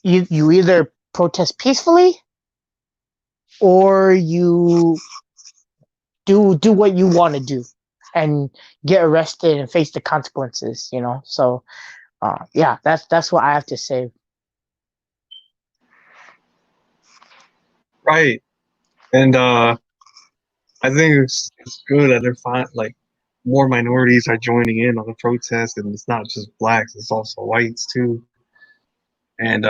you either protest peacefully or you do what you want to do and get arrested and face the consequences. So Yeah, that's what I have to say. Right. And I think it's good that they're like more minorities are joining in on the protest, and it's not just blacks; it's also whites too. And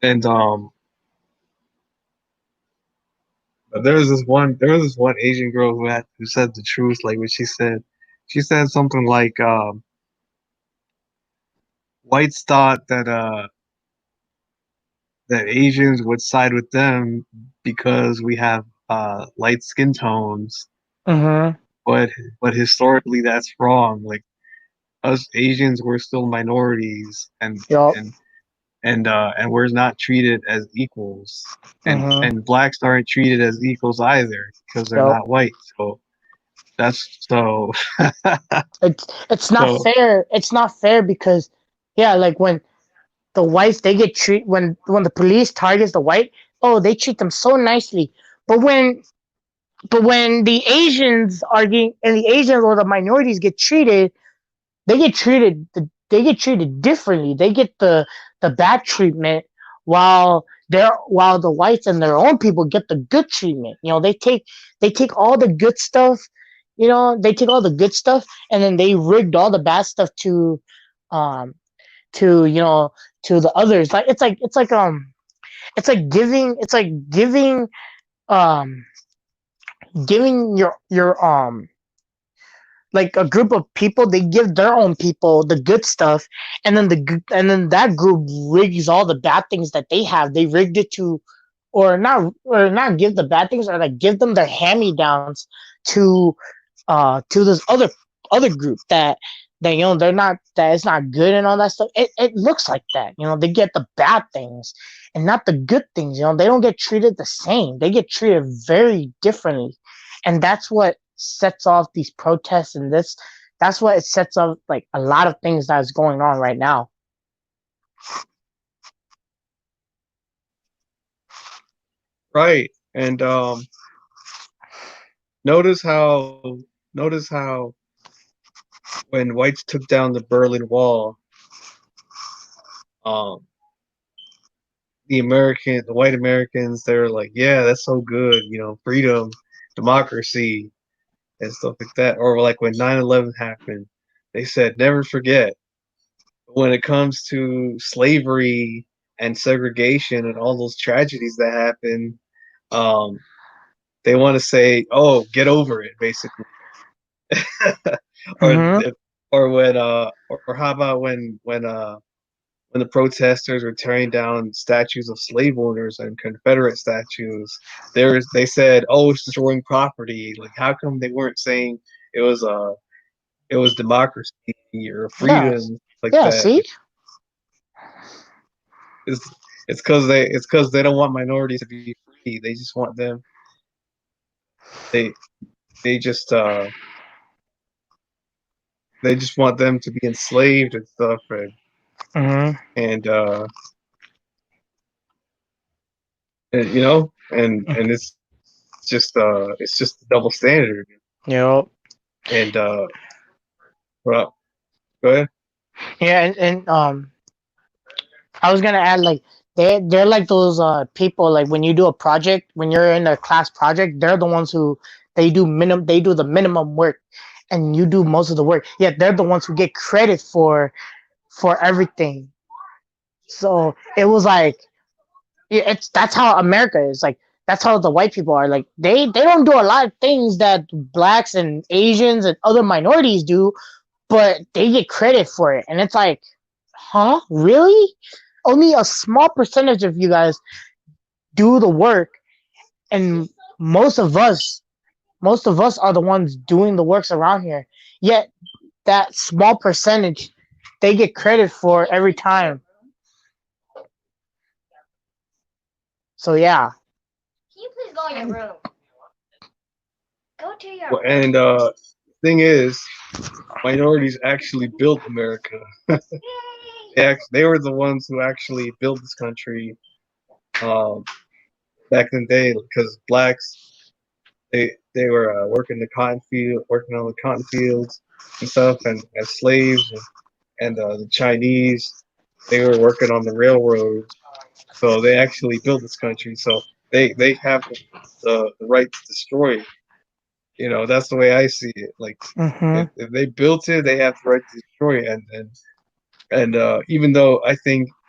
and but there was this one Asian girl who said the truth. Like what she said something like whites thought that Asians would side with them because we have light skin tones, Mm-hmm. but historically that's wrong. Like us Asians, we're still minorities, Yup. and we're not treated as equals, Mm-hmm. and blacks aren't treated as equals either because they're Yup. not white. So that's so It's not so fair. It's not fair because yeah, like when the whites they get treat when the police targets the white, oh they treat them so nicely. But when the Asians are getting and the Asians or the minorities get treated, they get treated differently. They get the bad treatment while the whites and their own people get the good treatment. You know, they take all the good stuff, they take all the good stuff and then they rigged all the bad stuff um to to the others. Like it's like um giving your like a group of people, they give their own people the good stuff and then and then that group rigs all the bad things that they have. They rigged it to or not give the bad things or like give them their hand me downs to to this other group that they're not, that it's not good and all that stuff. It looks like that, they get the bad things and not the good things. They don't get treated the same, they get treated very differently. And that's what sets off these protests and that's what it sets off like a lot of things that's going on right now. right. And notice how notice how when whites took down the Berlin Wall, um, the white Americans, they were like, yeah, that's so good, freedom, democracy, and stuff like that. Or like when 9/11 happened, they said, never forget. When it comes to slavery and segregation and all those tragedies that happened, um, they want to say, oh, get over it, basically. or Mm-hmm. or or how about when the protesters were tearing down statues of slave owners and Confederate statues, they said, "Oh, it's destroying property." Like, how come they weren't saying it was it was democracy or Yeah. freedom like Yeah, that? see. Like, it's it's because they don't want minorities to be free. They just want them. They they just uh they just want them to be enslaved and stuff, Mm-hmm. and and it's just a double standard. Yep. And well, go ahead. Yeah, and I was gonna add like they're like those people, like when you do a project, when you're in a class project, they're the ones who they do the minimum work and you do most of the work. Yet they're the ones who get credit for everything. So it was like it's that's how America is. Like that's how the white people are. Like they don't do a lot of things that blacks and Asians and other minorities do, but they get credit for it. And it's like, huh? Really? Only a small percentage of you guys do the work, and most of us most of us are the ones doing the works around here. Yet that small percentage they get credit for every time. So yeah. Can you please go in your room? Go to your Well, room. and thing is, minorities actually built America. They were the ones who actually built this country um, back in the day because blacks they were working on the cotton fields, and stuff, and slaves and the Chinese, they were working on the railroads, so they actually built this country. So they have the right to destroy it. You know, that's the way I see it. Like Mm-hmm. if they built it, they have the right to destroy it. And even though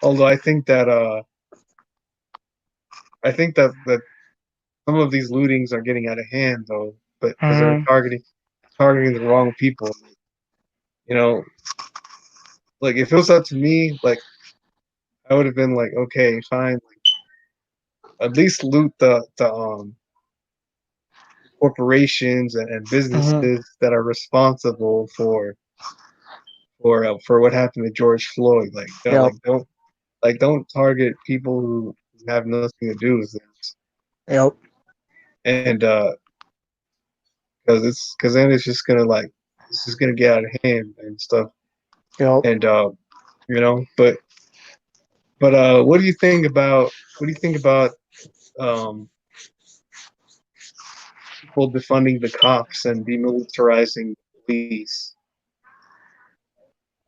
although I think that some of these lootings are getting out of hand though, but because they're Mm-hmm. targeting the wrong people. You know, like if it was up to me, like I would have been like, okay, fine, like, at least loot the corporations and Mm-hmm. businesses that are responsible for what happened to George Floyd. Yep. Don't target people who have nothing to do with this. Yep. And because then it's just gonna get out of hand and stuff. Yep. And but what do you think about um people defunding the cops and demilitarizing the police?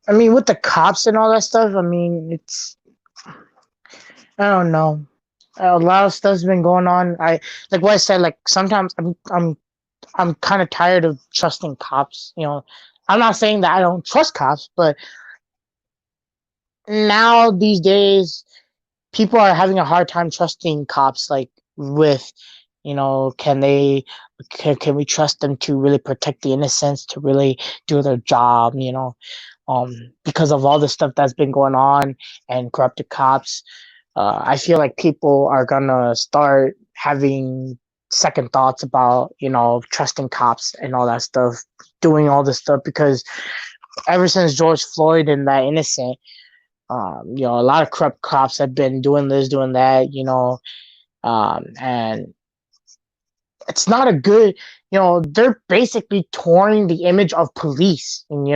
I mean, with the cops and all that stuff, I mean, I don't know. A lot of stuff's been going on. Like what I said. Like sometimes I'm kind of tired of trusting cops. I'm not saying that I don't trust cops, but now these days people are having a hard time trusting cops, like with, can we trust them to really protect the innocents, to really do their job, because of all the stuff that's been going on and corrupted cops. I feel like people are gonna start having second thoughts about, trusting cops and all that stuff, doing all this stuff, because ever since George Floyd and that innocent, a lot of corrupt cops have been doing this, doing that, and it's not a good, they're basically touring the image of police, and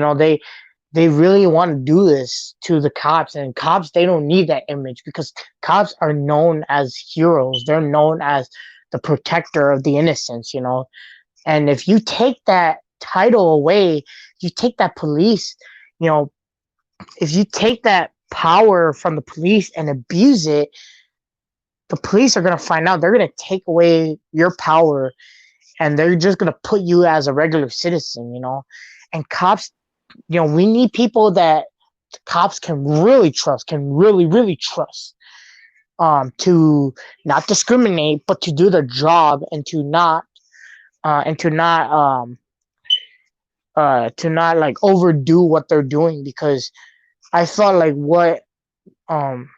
they really want to do this to the cops, and cops, they don't need that image, because cops are known as heroes. They're known as the protector of the innocents, and if you take that title away, you take that police, you know if you take that power from the police and abuse it, the police are going to find out. They're going to take away your power, and they're just going to put you as a regular citizen, and cops, we need people that cops can really trust, can really, really trust, to not discriminate, but to do their job, and to not like overdo what they're doing, because I felt like what um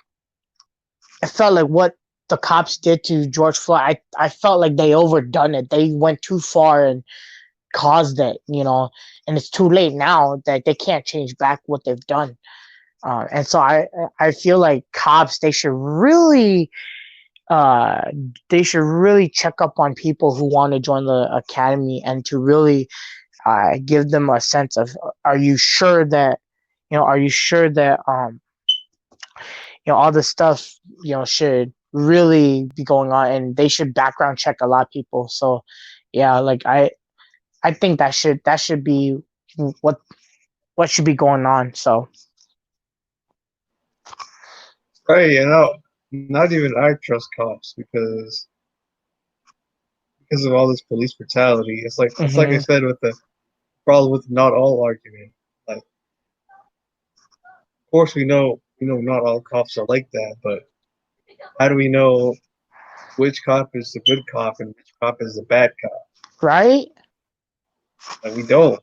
I felt like what the cops did to George Floyd, I felt like they overdone it. They went too far and caused it, and it's too late now that they can't change back what they've done. And so I feel like cops, uh they should really check up on people who want to join the academy, and to really give them a sense of, are you sure that all this stuff, should really be going on, and they should background check a lot of people. So yeah, like I think that should be what what should be going on. So Right, not even I trust cops because of all this police brutality. It's like I mhm. said with the problem with not all argument. Like, of course, we know not all cops are like that, but how do we know which cop is the good cop and which cop is the bad cop? Right. Like, we don't.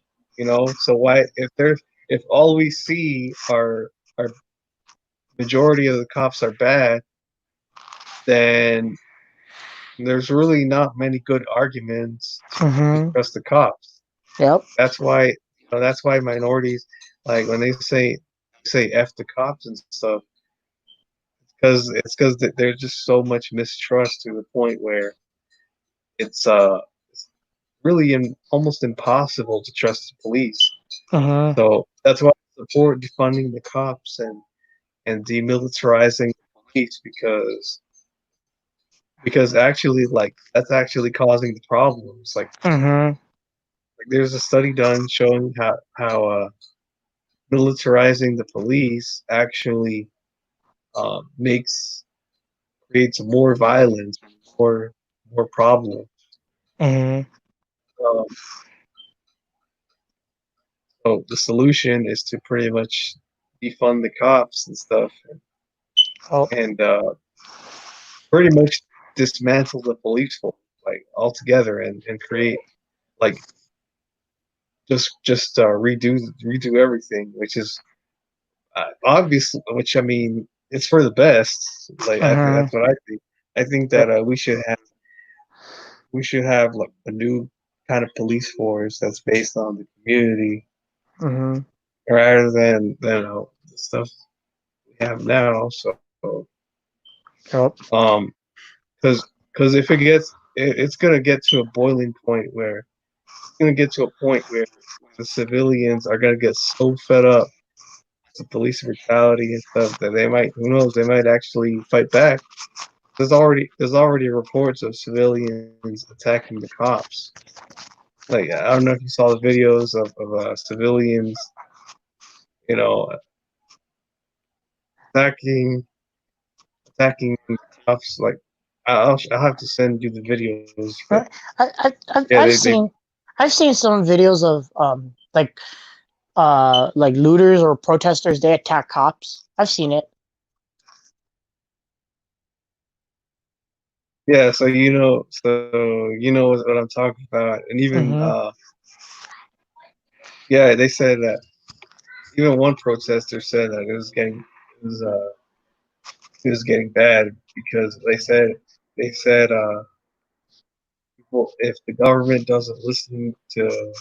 So why if all we see are majority of the cops are bad, then there's really not many good arguments to Mhm. trust the cops. Yep. That's why minorities, like when they say F the cops and stuff, it's because there's just so much mistrust to the point where it's really almost impossible to trust the police. Mhm. So that's why I support defunding the cops and demilitarizing the police because actually, like, that's actually causing the problems. Like Mhm. there's a study done showing how militarizing the police actually makes creates more violence, more more problems. Mhm. Um, so the solution is to pretty much defund the cops and stuff, Oh. and pretty much dismantle the police force like altogether, and create like just redo everything, which is obviously, which I mean, it's for the best. Like I think Mhm. that's what I think. I think that Yep. we should have like a new kind of police force that's based on the community Mhm. rather than the stuff we have now. So, Yep. um, because if it gets it's gonna get to a boiling point where it's gonna get to a point where the civilians are gonna get so fed up with police brutality and stuff that they might, who knows, they might actually fight back. There's already reports of civilians attacking the cops. Like I don't know if you saw the videos of civilians, you know, attacking attacking cops. Like I'll have to send you the videos, but I, yeah, I've they seen some videos of like looters or protesters, they attack cops. I've seen it. yeah. So you know what I'm talking about, and even Mhm. yeah, they said that even one protester said that it was it was getting bad because they said well, if the government doesn't listen to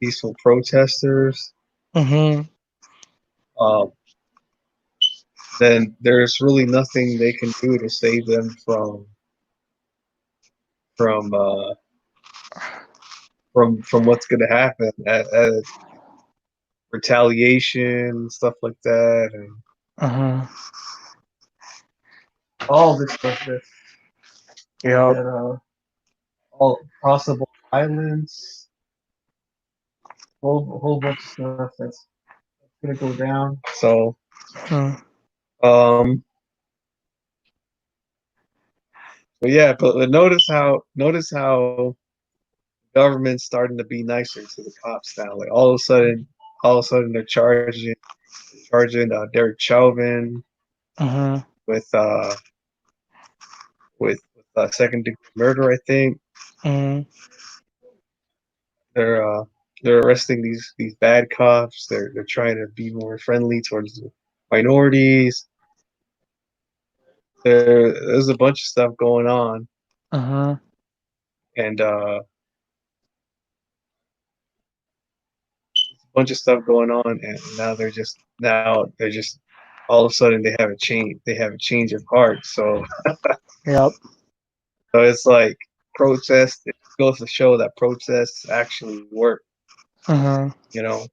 peaceful protesters, Mhm. um, then there's really nothing they can do to save them from uh, from what's going to happen at retaliation, stuff like that, and Mhm. all this stuff Yep. that all possible violence, whole bunch of stuff that's gonna go down. So, Mhm. um, but yeah, but notice how government's starting to be nicer to the cops now. Like all of a sudden they're charging Derek Chauvin Mhm. with second degree murder. I think Mhm. they're uh, they're arresting these bad cops. They're trying to be more friendly towards the minorities. There's a bunch of stuff going on, Mhm. and a bunch of stuff going on, and now they're just all of a sudden they have a change of heart. Yep. So it's like protest. It goes to show that protests actually work. Mhm. You know,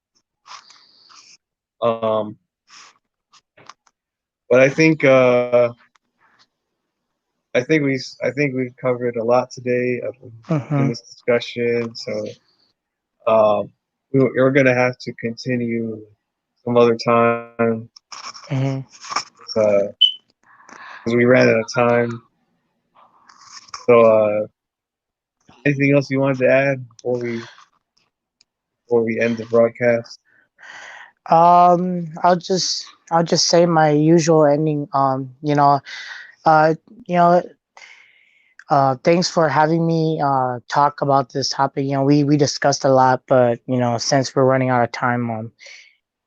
um, but I think we've covered a lot today in Mhm. this discussion. So we're gonna have to continue some other time Mhm. because we ran out of time. So anything else you wanted to add before we end the broadcast? I'll just say my usual ending. Uh, you know, thanks for having me talk about this topic. We discussed a lot, but since we're running out of time,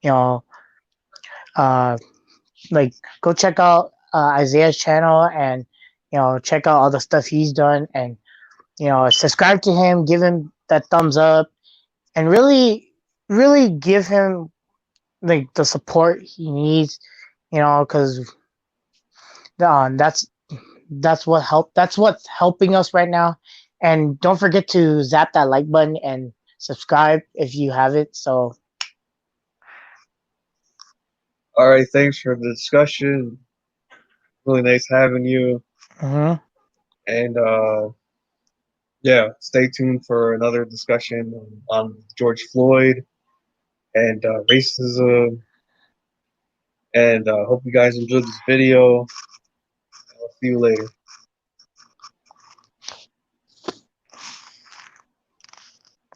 you know, uh, like go check out Isaiah's channel and check out all the stuff he's done and subscribe to him, give him that thumbs up, and really give him like the support he needs. Because that's that's what's helping us right now. And don't forget to zap that like button and subscribe if you haven't. So All right, thanks for the discussion. Really nice having you, mhm. and Yeah, stay tuned for another discussion on George Floyd and racism. And hope you guys enjoyed this video. I'll see you later.